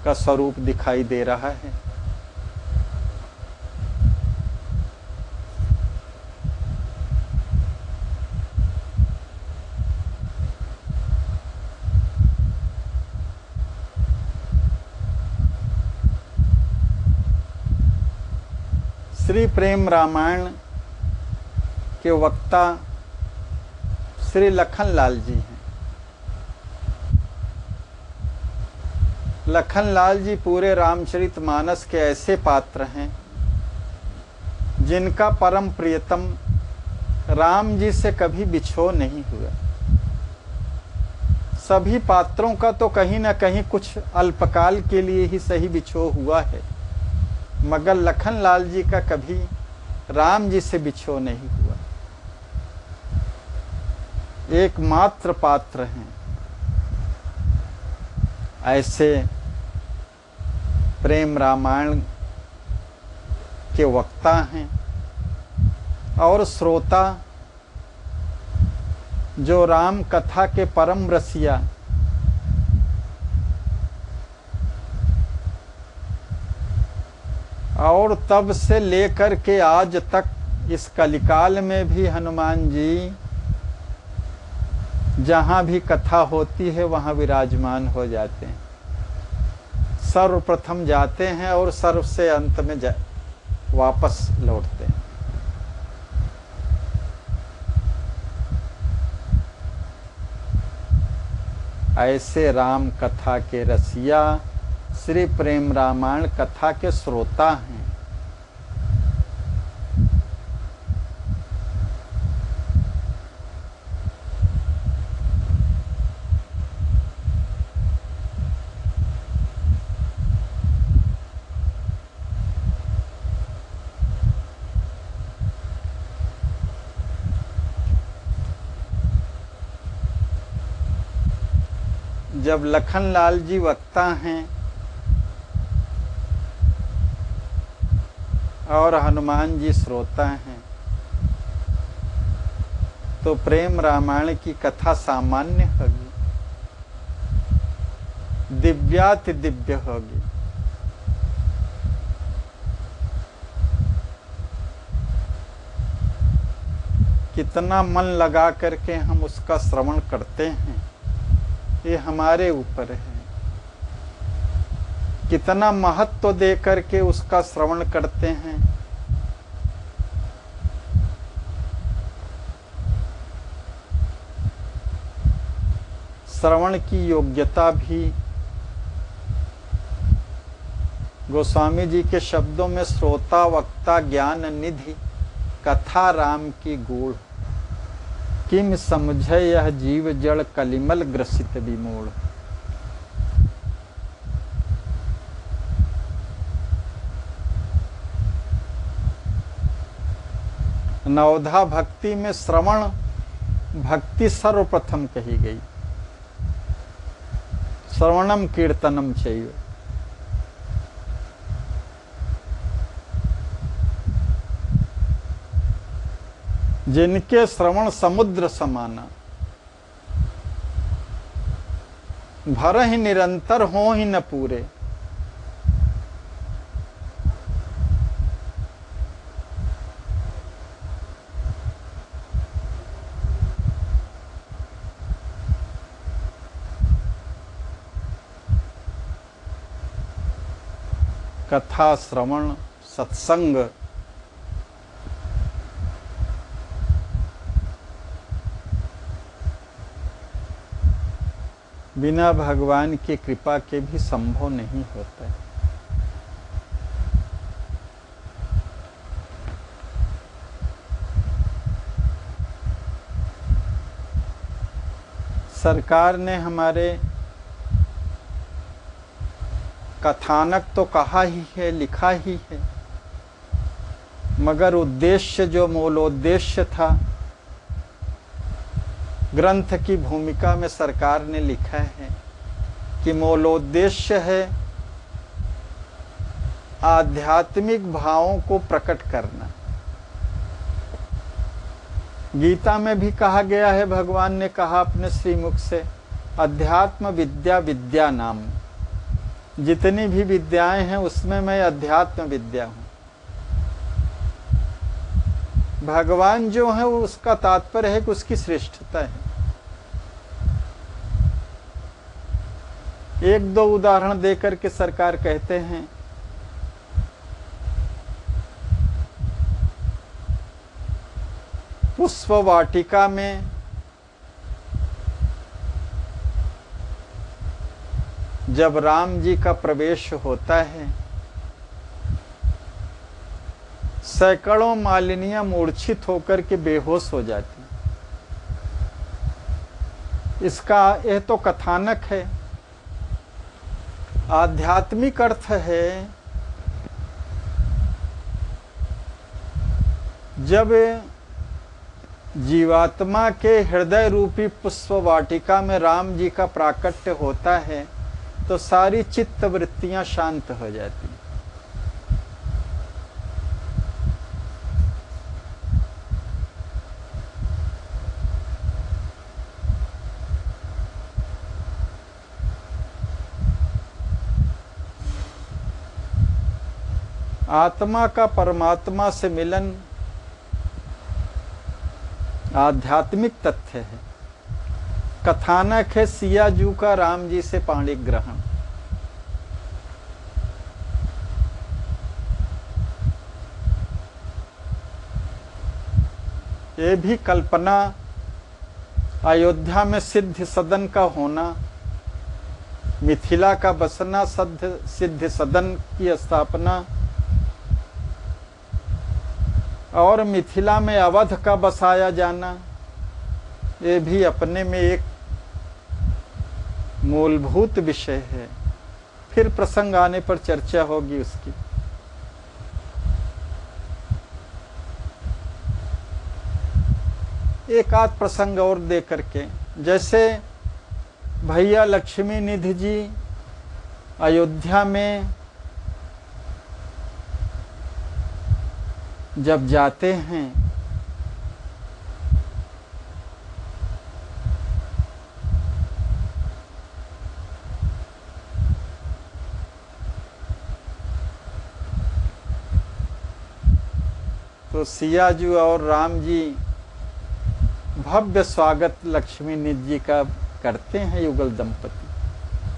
का स्वरूप दिखाई दे रहा है। श्री प्रेम रामायण के वक्ता श्री लखनलाल जी हैं। लखनलाल जी पूरे रामचरितमानस के ऐसे पात्र हैं जिनका परम प्रियतम राम जी से कभी बिछो नहीं हुआ। सभी पात्रों का तो कहीं ना कहीं कुछ अल्पकाल के लिए ही सही बिछो हुआ है, मगर लखनलाल जी का कभी राम जी से बिछो नहीं हुआ। एकमात्र पात्र हैं ऐसे प्रेम रामायण के वक्ता हैं और श्रोता जो राम कथा के परम रसिया और तब से लेकर के आज तक इस कलिकाल में भी हनुमान जी जहाँ भी कथा होती है वहाँ विराजमान हो जाते हैं। सर्वप्रथम जाते हैं और सर्व से अंत में वापस लौटते हैं। ऐसे राम कथा के रसिया श्री प्रेम रामायण कथा के श्रोता हैं। जब लखनलाल जी वक्ता हैं और हनुमान जी श्रोता हैं तो प्रेम रामायण की कथा सामान्य होगी, दिव्याति दिव्य होगी। कितना मन लगा करके हम उसका श्रवण करते हैं ये हमारे ऊपर है। कितना महत्व दे करके उसका श्रवण करते हैं श्रवण की योग्यता भी गोस्वामी जी के शब्दों में श्रोता वक्ता ज्ञान निधि कथा राम की गूढ़ किम समझे यह जीव जड़ कलिमल ग्रसित विमूढ़। नवधा भक्ति में श्रवण भक्ति सर्वप्रथम कही गई। श्रवणम कीर्तनम चैव। जिनके श्रवण समुद्र समाना भर ही निरंतर हो ही न पूरे। कथा श्रवण सत्संग बिना भगवान की कृपा के भी संभव नहीं होता है। सरकार ने हमारे कथानक तो कहा ही है, लिखा ही है, मगर उद्देश्य जो मूलोद्देश्य था ग्रंथ की भूमिका में सरकार ने लिखा है कि मूलोद्देश्य है आध्यात्मिक भावों को प्रकट करना। गीता में भी कहा गया है, भगवान ने कहा अपने श्रीमुख से, अध्यात्म विद्या विद्या नाम। जितनी भी विद्याएं हैं उसमें मैं अध्यात्म विद्या हूं। भगवान जो है उसका तात्पर्य है कि उसकी श्रेष्ठता है। एक दो उदाहरण देकर के सरकार कहते हैं, पुष्प वाटिका में जब राम जी का प्रवेश होता है, सैकड़ों मालिनियां मूर्छित होकर के बेहोश हो जाती। इसका यह तो कथानक है। आध्यात्मिक अर्थ है जब जीवात्मा के हृदय रूपी पुष्प वाटिका में राम जी का प्राकट्य होता है तो सारी चित्त वृत्तियां शांत हो जाती। आत्मा का परमात्मा से मिलन आध्यात्मिक तथ्य है। कथानक है सियाजू का राम जी से पाणी ग्रहण। ये भी कल्पना, अयोध्या में सिद्ध सदन का होना, मिथिला का बसना, सिद्ध सदन की स्थापना और मिथिला में अवध का बसाया जाना, ये भी अपने में एक मूलभूत विषय है। फिर प्रसंग आने पर चर्चा होगी उसकी। एक आध प्रसंग और दे करके, जैसे भैया लक्ष्मी निधि जी अयोध्या में जब जाते हैं तो सियाजू और राम जी भव्य स्वागत लक्ष्मी निधि जी का करते हैं। युगल दंपति,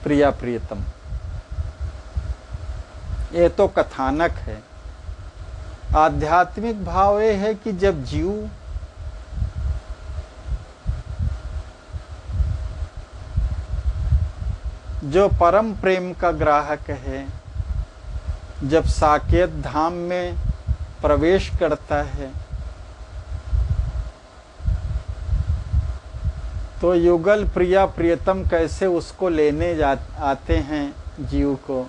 प्रिया प्रियतम। ये तो कथानक है। आध्यात्मिक भाव ये है कि जब जीव जो परम प्रेम का ग्राहक है, जब साकेत धाम में प्रवेश करता है तो युगल प्रिया प्रियतम कैसे उसको लेने आते हैं जीव को,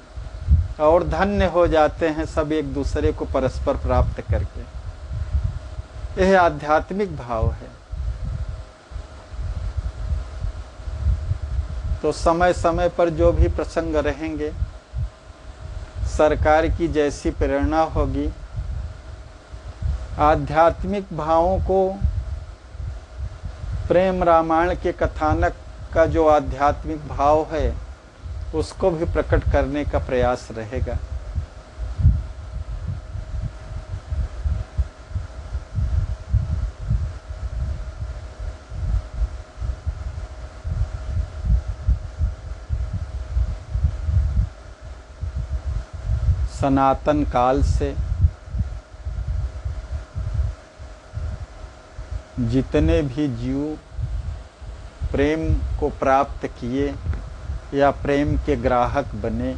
और धन्य हो जाते हैं सब एक दूसरे को परस्पर प्राप्त करके। यह आध्यात्मिक भाव है। तो समय समय पर जो भी प्रसंग रहेंगे, सरकार की जैसी प्रेरणा होगी, आध्यात्मिक भावों को, प्रेम रामायण के कथानक का जो आध्यात्मिक भाव है उसको भी प्रकट करने का प्रयास रहेगा। सनातन काल से जितने भी जीव प्रेम को प्राप्त किए या प्रेम के ग्राहक बने,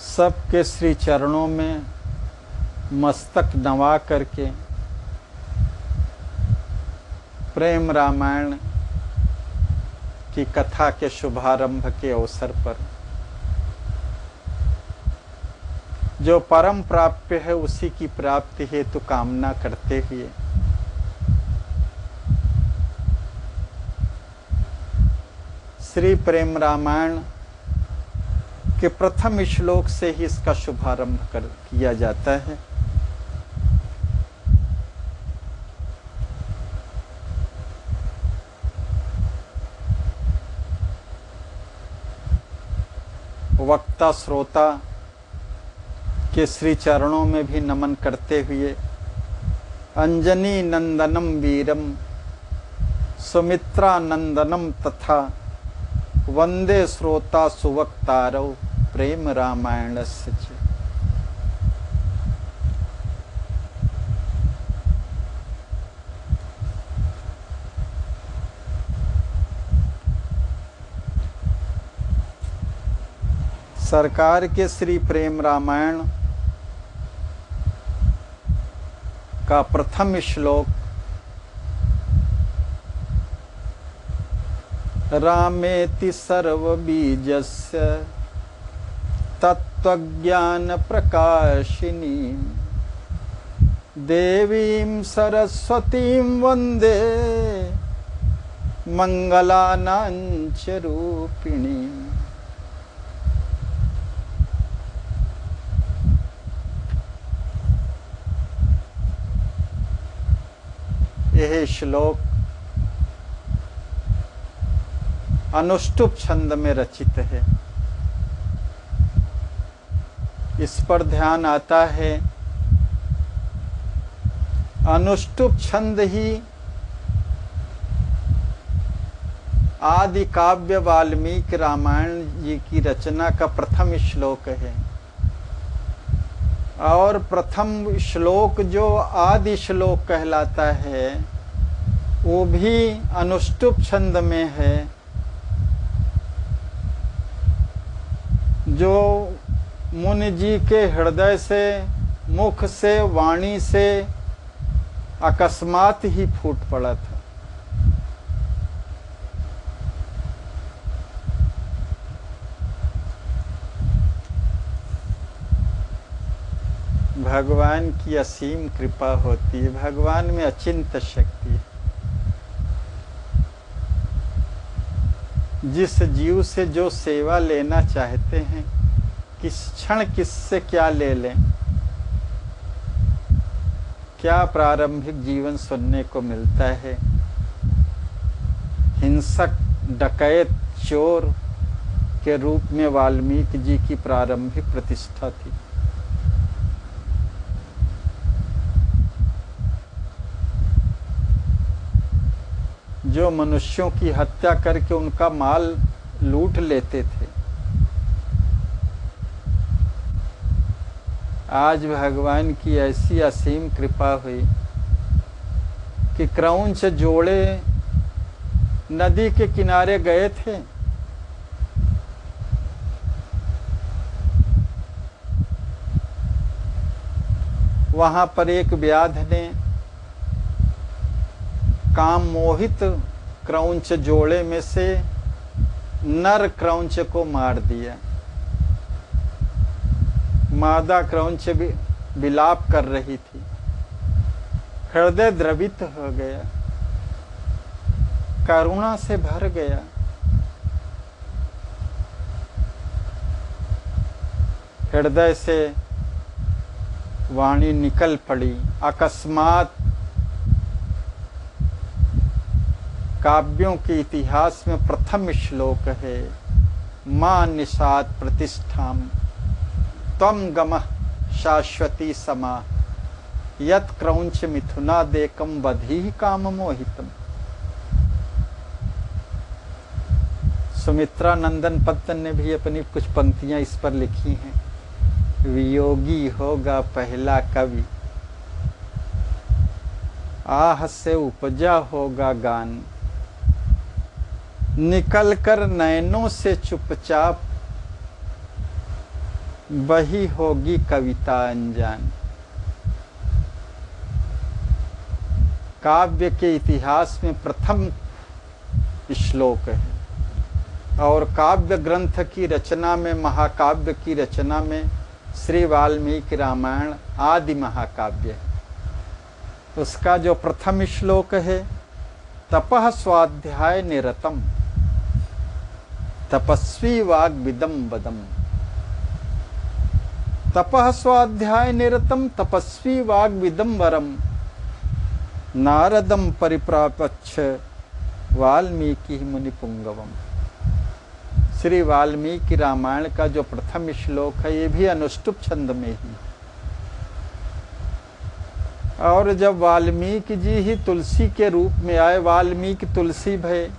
सबके श्री चरणों में मस्तक नवा करके प्रेम रामायण की कथा के शुभारंभ के अवसर पर जो परम प्राप्य है उसी की प्राप्ति हेतु कामना करते हुए श्री प्रेम रामायण के प्रथम श्लोक से ही इसका शुभारंभ किया जाता है। वक्ता श्रोता के श्री चरणों में भी नमन करते हुए अंजनी नंदनम वीरम सुमित्रा नंदनम तथा वंदे श्रोता सुवक्तारौ प्रेम रामायणस्य च। सरकार के श्री प्रेम रामायण का प्रथम श्लोक रामेति सर्वबीजस्य तत्त्वज्ञान प्रकाशिनी देवीं सरस्वतीं वंदे मंगलानांच रूपिणी। यह श्लोक अनुष्टुप छंद में रचित है। इस पर ध्यान आता है, अनुष्टुप छंद ही आदि काव्य वाल्मीकि रामायण जी की रचना का प्रथम श्लोक है। और प्रथम श्लोक जो आदि श्लोक कहलाता है वो भी अनुष्टुप छंद में है, जो मुनि जी के हृदय से, मुख से, वाणी से अकस्मात ही फूट पड़ा था। भगवान की असीम कृपा होती है, भगवान में अचिंत शक्ति है। जिस जीव से जो सेवा लेना चाहते हैं, किस क्षण किससे क्या ले लें, क्या प्रारंभिक जीवन सुनने को मिलता है। हिंसक, डकैत, चोर के रूप में वाल्मीकि जी की प्रारंभिक प्रतिष्ठा थी। जो मनुष्यों की हत्या करके उनका माल लूट लेते थे, आज भगवान की ऐसी असीम कृपा हुई कि क्रौंच जोड़े नदी के किनारे गए थे। वहां पर एक व्याध ने काम मोहित क्रौंच जोड़े में से नर क्रौंच को मार दिया। मादा क्रौंच भी विलाप कर रही थी, हृदय द्रवित हो गया, करुणा से भर गया। हृदय से वाणी निकल पड़ी। अकस्मात काव्यों के इतिहास में प्रथम श्लोक है, मां निषाद प्रतिष्ठाम त्वं गमः शाश्वती समा यत् क्रौंच मिथुनादेकं वधीः काम मोहितम। सुमित्रा नंदन पत्तन ने भी अपनी कुछ पंक्तियां इस पर लिखी हैं। वियोगी होगा पहला कवि, आह से उपजा होगा गान, निकल कर नैनों से चुपचाप वही होगी कविता अनजान। काव्य के इतिहास में प्रथम श्लोक है और काव्य ग्रंथ की रचना में, महाकाव्य की रचना में श्री वाल्मीकि रामायण आदि महाकाव्य है। उसका जो प्रथम श्लोक है, तपः स्वाध्याय निरतम तपस्वी वाग्विदम वदम। तपः स्वाध्याय निरतम तपस्वी वाग्विदम वरम, नारदम परिप्रापच्छ वाल्मीकि मुनिपुंगवम। श्री वाल्मीकि रामायण का जो प्रथम श्लोक है, ये भी अनुष्टुप छंद में ही। और जब वाल्मीकि जी ही तुलसी के रूप में आए, वाल्मीकि तुलसी भय,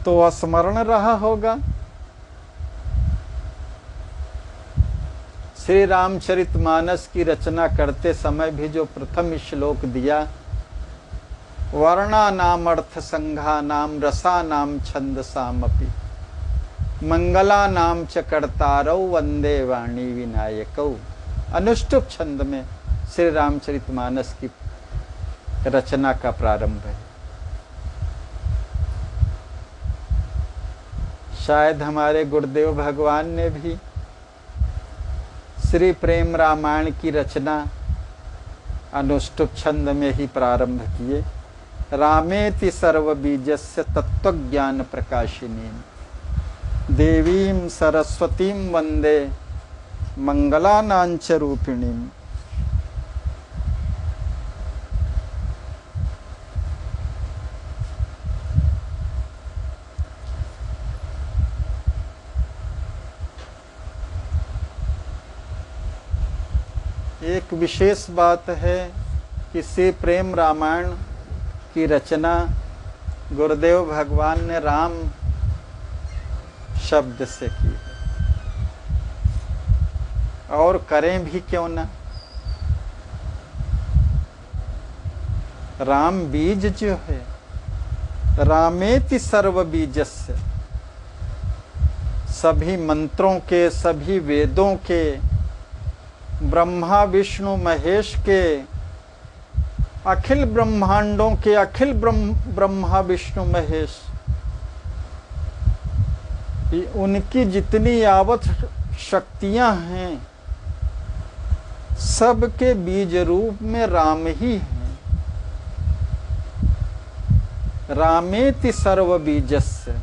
तो स्मरण रहा होगा श्री रामचरितमानस की रचना करते समय भी जो प्रथम श्लोक दिया, वर्णा नाम अर्थ संघा नाम रसा नाम छंदसामपि मंगला नाम च कर्तारौ वंदे वाणी विनायकौ। अनुष्टुप छंद में श्री रामचरितमानस की रचना का प्रारंभ है। शायद हमारे गुरुदेव भगवान ने भी श्री प्रेम रामायण की रचना अनुष्टुप छंद में ही प्रारंभ किए। रामेति सर्वबीजस्य तत्वज्ञान प्रकाशिनी देवीं सरस्वतीं वंदे मंगलानांच रूपिणीं। एक विशेष बात है कि श्री प्रेम रामायण की रचना गुरुदेव भगवान ने राम शब्द से की है, और करें भी क्यों ना। राम बीज जो है, रामेति सर्व बीजस्य, सभी मंत्रों के, सभी वेदों के, ब्रह्मा विष्णु महेश के, अखिल ब्रह्मांडों के अखिल ब्रह्मा विष्णु महेश, उनकी जितनी यावत शक्तियां हैं सबके बीज रूप में राम ही हैं। रामेति सर्व बीजस्य,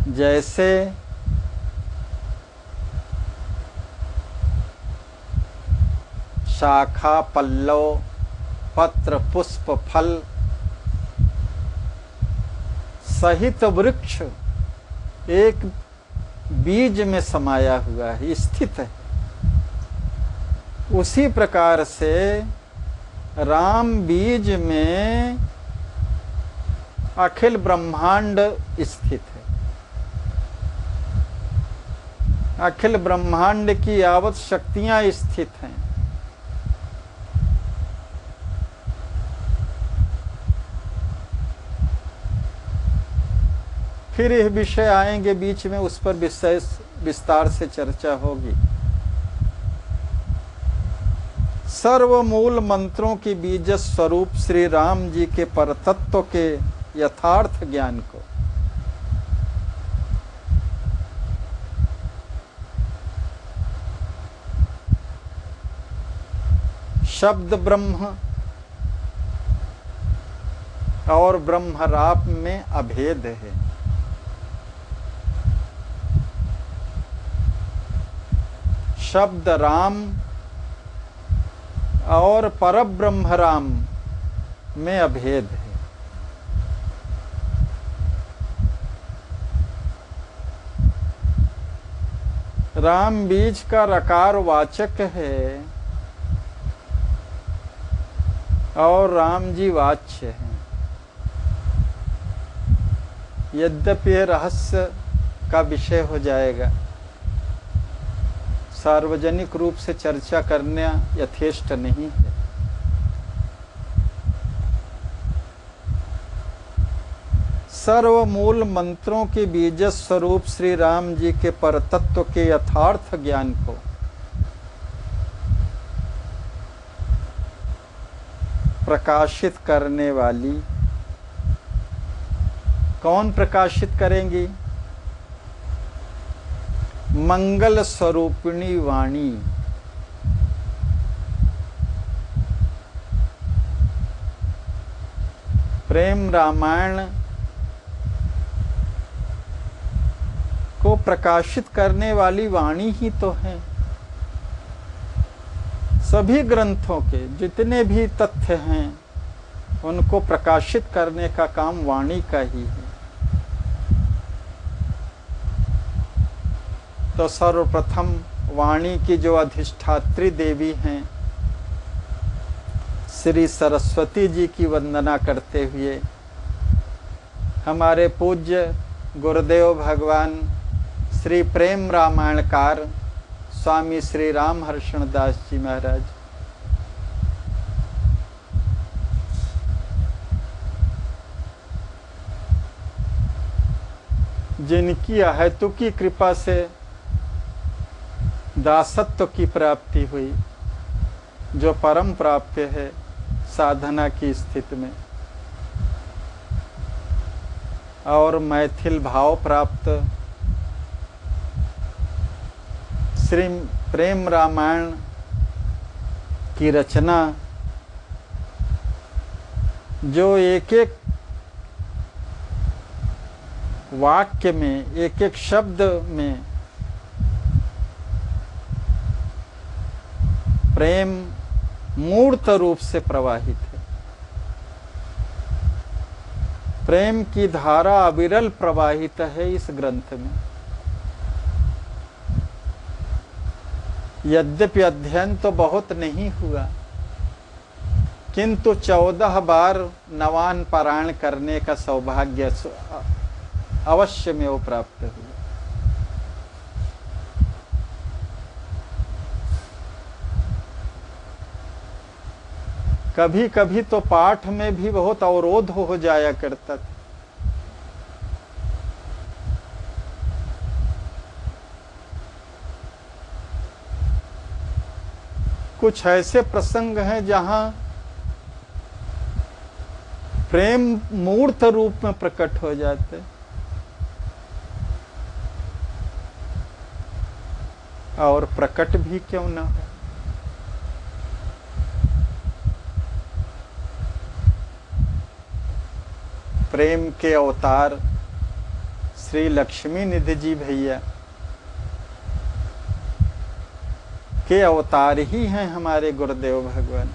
जैसे शाखा पल्लव पत्र पुष्प फल सहित वृक्ष एक बीज में समाया हुआ है, स्थित है, उसी प्रकार से राम बीज में अखिल ब्रह्मांड स्थित है। अखिल ब्रह्मांड की यावत शक्तियां स्थित हैं। फिर यह विषय आएंगे बीच में, उस पर विस्तार से चर्चा होगी। सर्वमूल मंत्रों की बीज स्वरूप श्री राम जी के परतत्व के यथार्थ ज्ञान को शब्द ब्रह्म और ब्रह्मराप में अभेद है। शब्द राम और परब्रह्म राम में अभेद है। राम बीज का रकार वाचक है और राम जी वाच्य हैं। यद्यपि यह रहस्य का विषय हो जाएगा, सार्वजनिक रूप से चर्चा करना यथेष्ट नहीं है। सर्वमूल मंत्रों के बीज स्वरूप श्री राम जी के परतत्व के यथार्थ ज्ञान को प्रकाशित करने वाली कौन प्रकाशित करेंगी? मंगल स्वरूपिणी वाणी। प्रेम रामायण को प्रकाशित करने वाली वाणी ही तो है। सभी ग्रंथों के जितने भी तथ्य हैं उनको प्रकाशित करने का काम वाणी का ही है। तो सर्वप्रथम वाणी की जो अधिष्ठात्री देवी हैं श्री सरस्वती जी की वंदना करते हुए हमारे पूज्य गुरुदेव भगवान श्री प्रेम रामायणकार स्वामी श्री राम हर्षण दास जी महाराज जिनकी अहेतुकी कृपा से दासत्व की प्राप्ति हुई, जो परम प्राप्य है साधना की स्थिति में, और मैथिल भाव प्राप्त श्री प्रेम रामायण की रचना, जो एक एक वाक्य में, एक एक शब्द में प्रेम मूर्त रूप से प्रवाहित है। प्रेम की धारा अविरल प्रवाहित है इस ग्रंथ में। यद्यपि अध्ययन तो बहुत नहीं हुआ, किंतु 14 बार नवान पारायण करने का सौभाग्य अवश्य में वो प्राप्त हुआ। कभी कभी तो पाठ में भी बहुत अवरोध हो जाया करता था। कुछ ऐसे प्रसंग हैं जहां प्रेम मूर्त रूप में प्रकट हो जाते, और प्रकट भी क्यों ना हो। प्रेम के अवतार श्री लक्ष्मी निधि जी भैया के अवतार ही हैं हमारे गुरुदेव भगवान,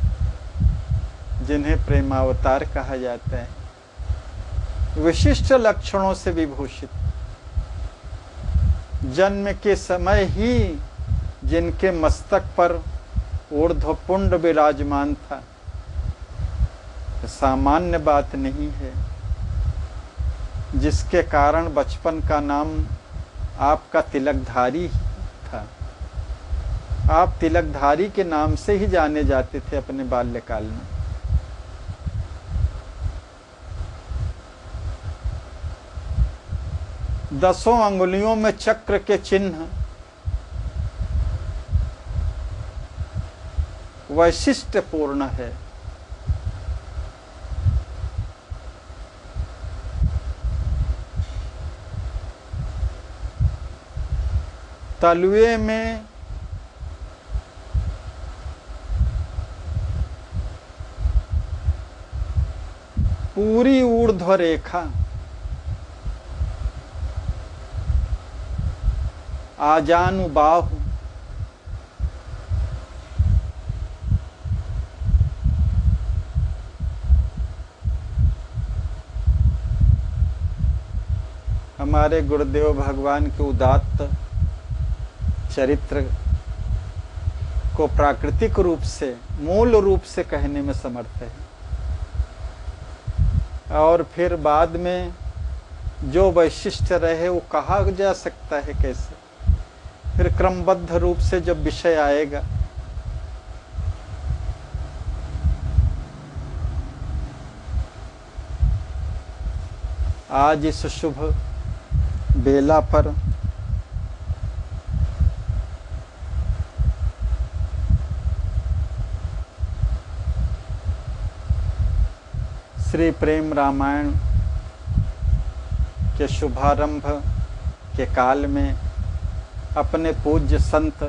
जिन्हें प्रेमावतार कहा जाता है। विशिष्ट लक्षणों से विभूषित, जन्म के समय ही जिनके मस्तक पर ऊर्ध्वपुंड विराजमान था, सामान्य बात नहीं है, जिसके कारण बचपन का नाम आपका तिलकधारी था। आप तिलकधारी के नाम से ही जाने जाते थे अपने बाल्यकाल में। दसों अंगुलियों में चक्र के चिन्ह वैशिष्ट्यपूर्ण है। तलवे में पूरी ऊर्ध्व रेखा, आजानुबाहु, हमारे गुरुदेव भगवान के उदात्त चरित्र को प्राकृतिक रूप से, मूल रूप से कहने में समर्थ है। और फिर बाद में जो वैशिष्ट रहे वो कहा जा सकता है कैसे? फिर क्रमबद्ध रूप से जब विषय आएगा, आज इस शुभ बेला पर श्री प्रेम रामायण के शुभारंभ के काल में अपने पूज्य संत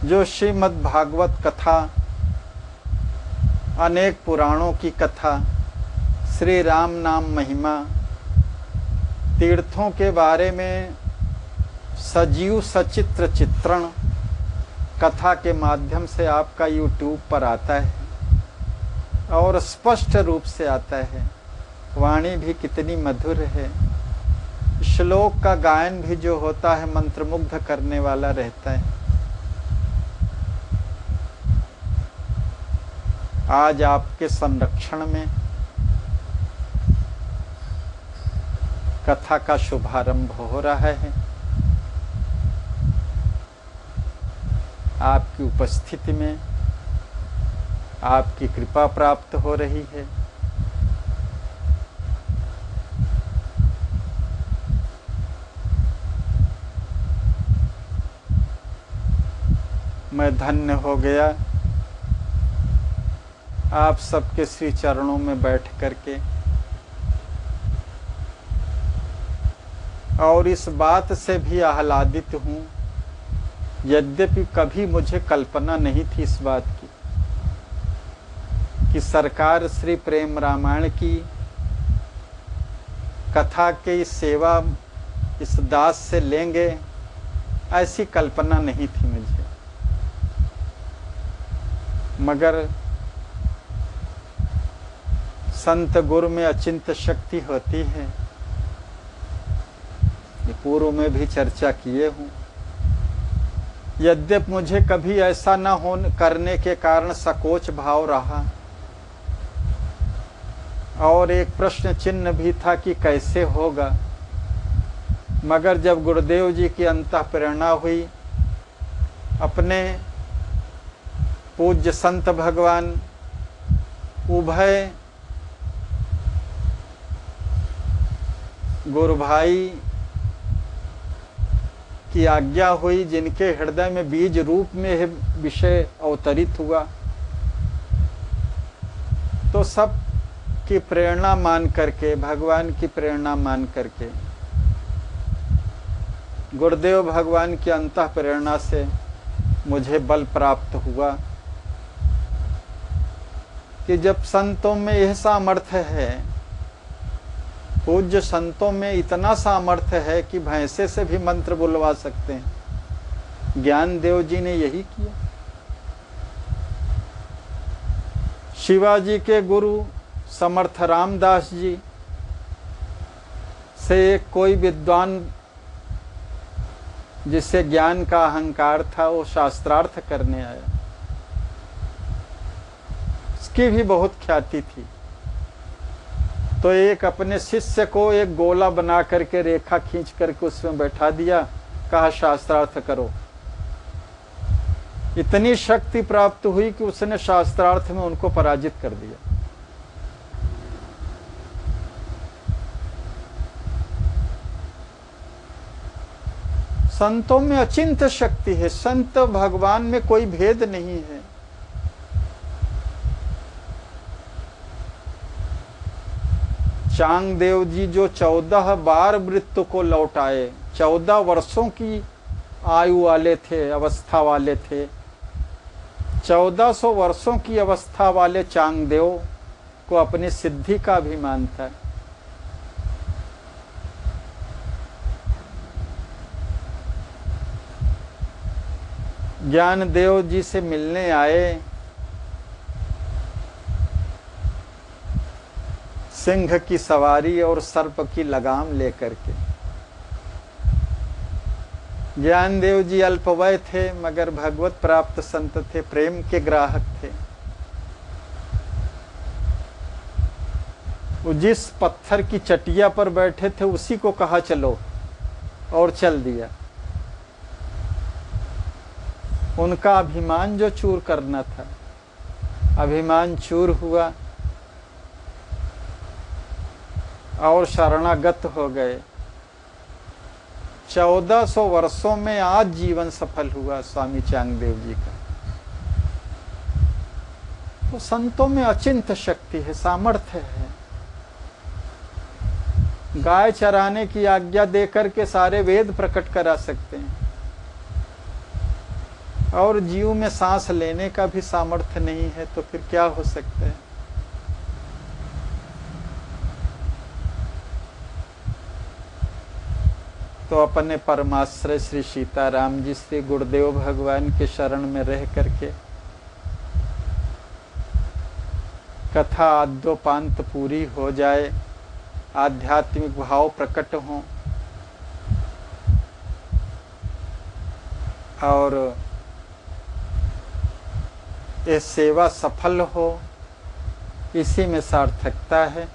जो श्रीमद् भागवत कथा, अनेक पुराणों की कथा, श्री राम नाम महिमा, तीर्थों के बारे में सजीव सचित्र चित्रण कथा के माध्यम से आपका YouTube पर आता है और स्पष्ट रूप से आता है। वाणी भी कितनी मधुर है, श्लोक का गायन भी जो होता है मंत्रमुग्ध करने वाला रहता है। आज आपके संरक्षण में कथा का शुभारंभ हो रहा है। आपकी उपस्थिति में आपकी कृपा प्राप्त हो रही है। मैं धन्य हो गया आप सबके श्री चरणों में बैठ करके, और इस बात से भी आह्लादित हूँ, यद्यपि कभी मुझे कल्पना नहीं थी इस बात की कि सरकार श्री प्रेम रामायण की कथा की सेवा इस दास से लेंगे, ऐसी कल्पना नहीं थी मुझे। मगर संत गुरु में अचिंत शक्ति होती है। ये पूर्व में भी चर्चा किए हूँ। यद्यप मुझे कभी ऐसा न हो करने के कारण संकोच भाव रहा और एक प्रश्न चिन्ह भी था कि कैसे होगा, मगर जब गुरुदेव जी की अंतः प्रेरणा हुई, अपने पूज्य संत भगवान उभय गुरु भाई की आज्ञा हुई, जिनके हृदय में बीज रूप में यह विषय अवतरित हुआ, तो सब की प्रेरणा मान करके, भगवान की प्रेरणा मान करके, गुरुदेव भगवान की अंतः प्रेरणा से मुझे बल प्राप्त हुआ कि जब संतों में यह सामर्थ्य है, पूज्य संतों में इतना सामर्थ्य है कि भैंसे से भी मंत्र बुलवा सकते हैं। ज्ञानदेव जी ने यही किया। शिवाजी के गुरु समर्थ रामदास जी से एक कोई विद्वान जिससे ज्ञान का अहंकार था, वो शास्त्रार्थ करने आया। उसकी भी बहुत ख्याति थी। तो एक अपने शिष्य को एक गोला बना करके रेखा खींच करके उसमें बैठा दिया, कहा शास्त्रार्थ करो। इतनी शक्ति प्राप्त हुई कि उसने शास्त्रार्थ में उनको पराजित कर दिया। संतों में अचिंत्य शक्ति है। संत भगवान में कोई भेद नहीं है। चांगदेव जी जो 14 बार मृत्यु को लौटाए, 14 वर्षों की आयु वाले थे, अवस्था वाले थे। 1400 वर्षों की अवस्था वाले चांगदेव को अपनी सिद्धि का अभिमान था। ज्ञानदेव जी से मिलने आए, सिंह की सवारी और सर्प की लगाम लेकर के। ज्ञानदेव जी अल्पवय थे, मगर भगवत प्राप्त संत थे, प्रेम के ग्राहक थे। वो जिस पत्थर की चटिया पर बैठे थे उसी को कहा चलो, और चल दिया। उनका अभिमान जो चूर करना था, अभिमान चूर हुआ और शरणागत हो गए। 1400 वर्षों में आज जीवन सफल हुआ स्वामी चांगदेव जी का। तो संतों में अचिंत्य शक्ति है, सामर्थ्य है। गाय चराने की आज्ञा देकर के सारे वेद प्रकट करा सकते हैं, और जीव में सांस लेने का भी सामर्थ्य नहीं है, तो फिर क्या हो सकता है। तो अपने परमाश्रय श्री सीताराम जी से, गुरुदेव भगवान के शरण में रह करके कथा आद्योपांत पूरी हो जाए, आध्यात्मिक भाव प्रकट हो और ये सेवा सफल हो, इसी में सार्थकता है।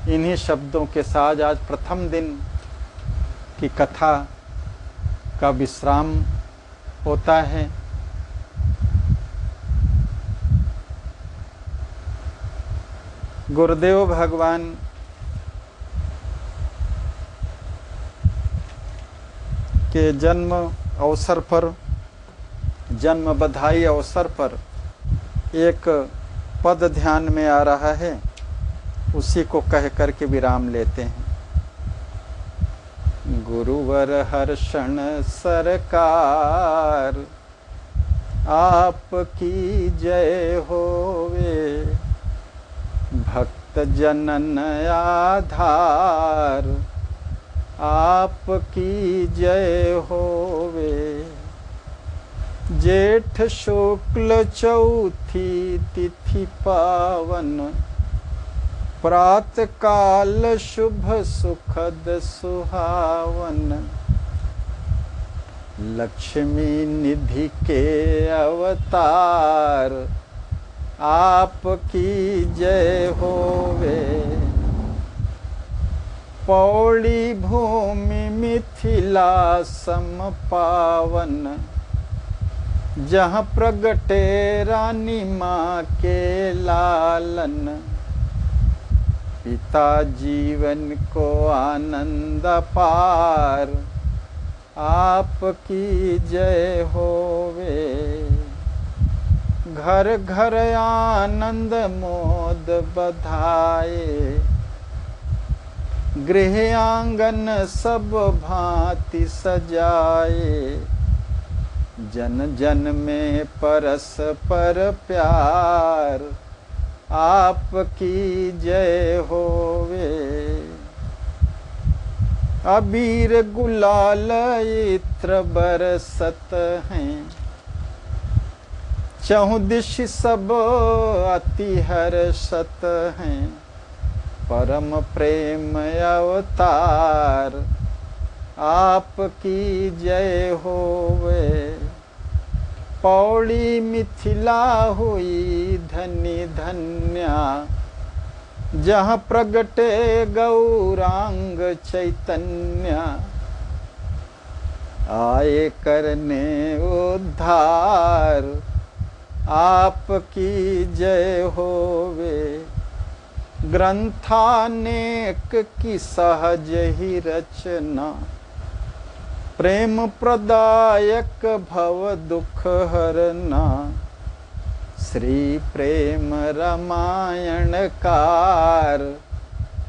इन्हीं शब्दों के साथ आज प्रथम दिन की कथा का विश्राम होता है। गुरुदेव भगवान के जन्म अवसर पर, जन्म बधाई अवसर पर एक पद ध्यान में आ रहा है, उसी को कह करके विराम लेते हैं। गुरुवर हर्षण सरकार, आपकी जय होवे, भक्त जनन आधार, आपकी जय होवे। जेठ शुक्ल चौथी तिथि पावन, प्रात काल शुभ सुखद सुहावन, लक्ष्मी निधि के अवतार, आपकी जय होवे। पौड़ी भूमि मिथिला सम पावन, जहाँ प्रगटे रानी माँ के लालन, पिता जीवन को आनंद पार, आपकी जय होवे। घर घर आनंद मोद बधाए, गृह आंगन सब भांति सजाए, जन जन में परस्पर प्यार, आपकी जय होवे। अबीर गुलाल इत्र बरसत हैं, चहुदिश सब अति हर्षत हैं, परम प्रेम अवतार, आपकी जय होवे। पौड़ी मिथिला हुई धन्य धन्या, जहाँ प्रगटे गौरांग चैतन्य, आए करने उद्धार, आपकी जय होवे। ग्रंथानेक की सहज ही रचना, प्रेम प्रदायक भव दुख हरना, श्री प्रेम रामायण कार,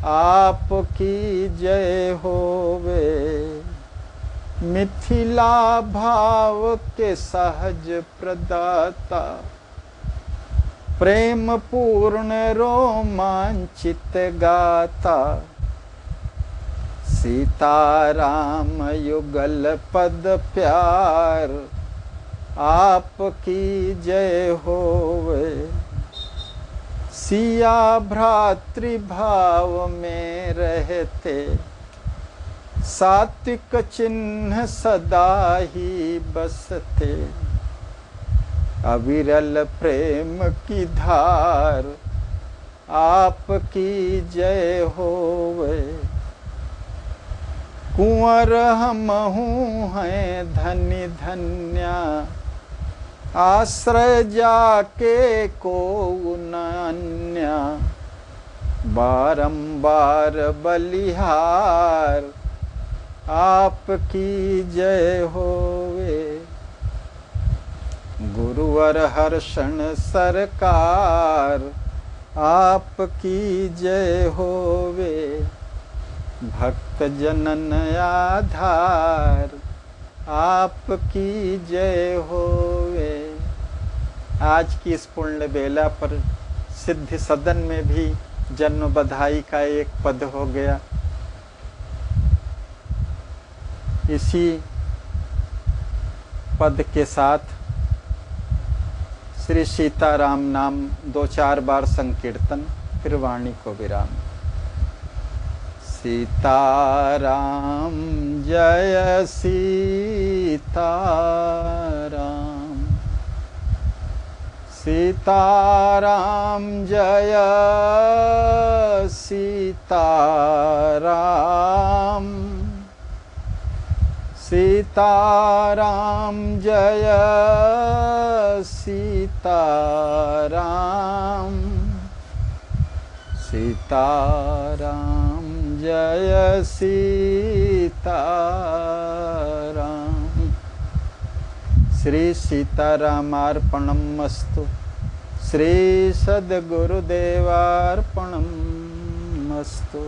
आपकी जय होवे। मिथिला भाव के सहज प्रदाता, प्रेम पूर्ण रोमांचित गाता, सीताराम युगल पद प्यार, आपकी जय होवे। सिया भ्रातृभाव में रहते, सात्विक चिन्ह सदा ही बसते, अविरल प्रेम की धार, आपकी जय होवे। कुंवर हमहू हैं धन्य धन्या, आश्रय जाके को न अन्या, बारंबार बलिहार, आपकी जय होवे। गुरुवर हर्षण सरकार, आपकी जय होवे। भक्त जनन आधार, आपकी जय होवे। आज की इस पुण्य बेला पर सिद्धि सदन में भी जन्म बधाई का एक पद हो गया। इसी पद के साथ श्री सीताराम नाम 2-4 बार संकीर्तन, फिर वाणी को विराम। सीताराम जय सीताराम, सीताराम जय सीताराम, सीताराम जय सीताराम, सीताराम जय सीताराम। श्री सीतारामार्पणमस्तु, श्री सद्गुरुदेवार्पणमस्तु।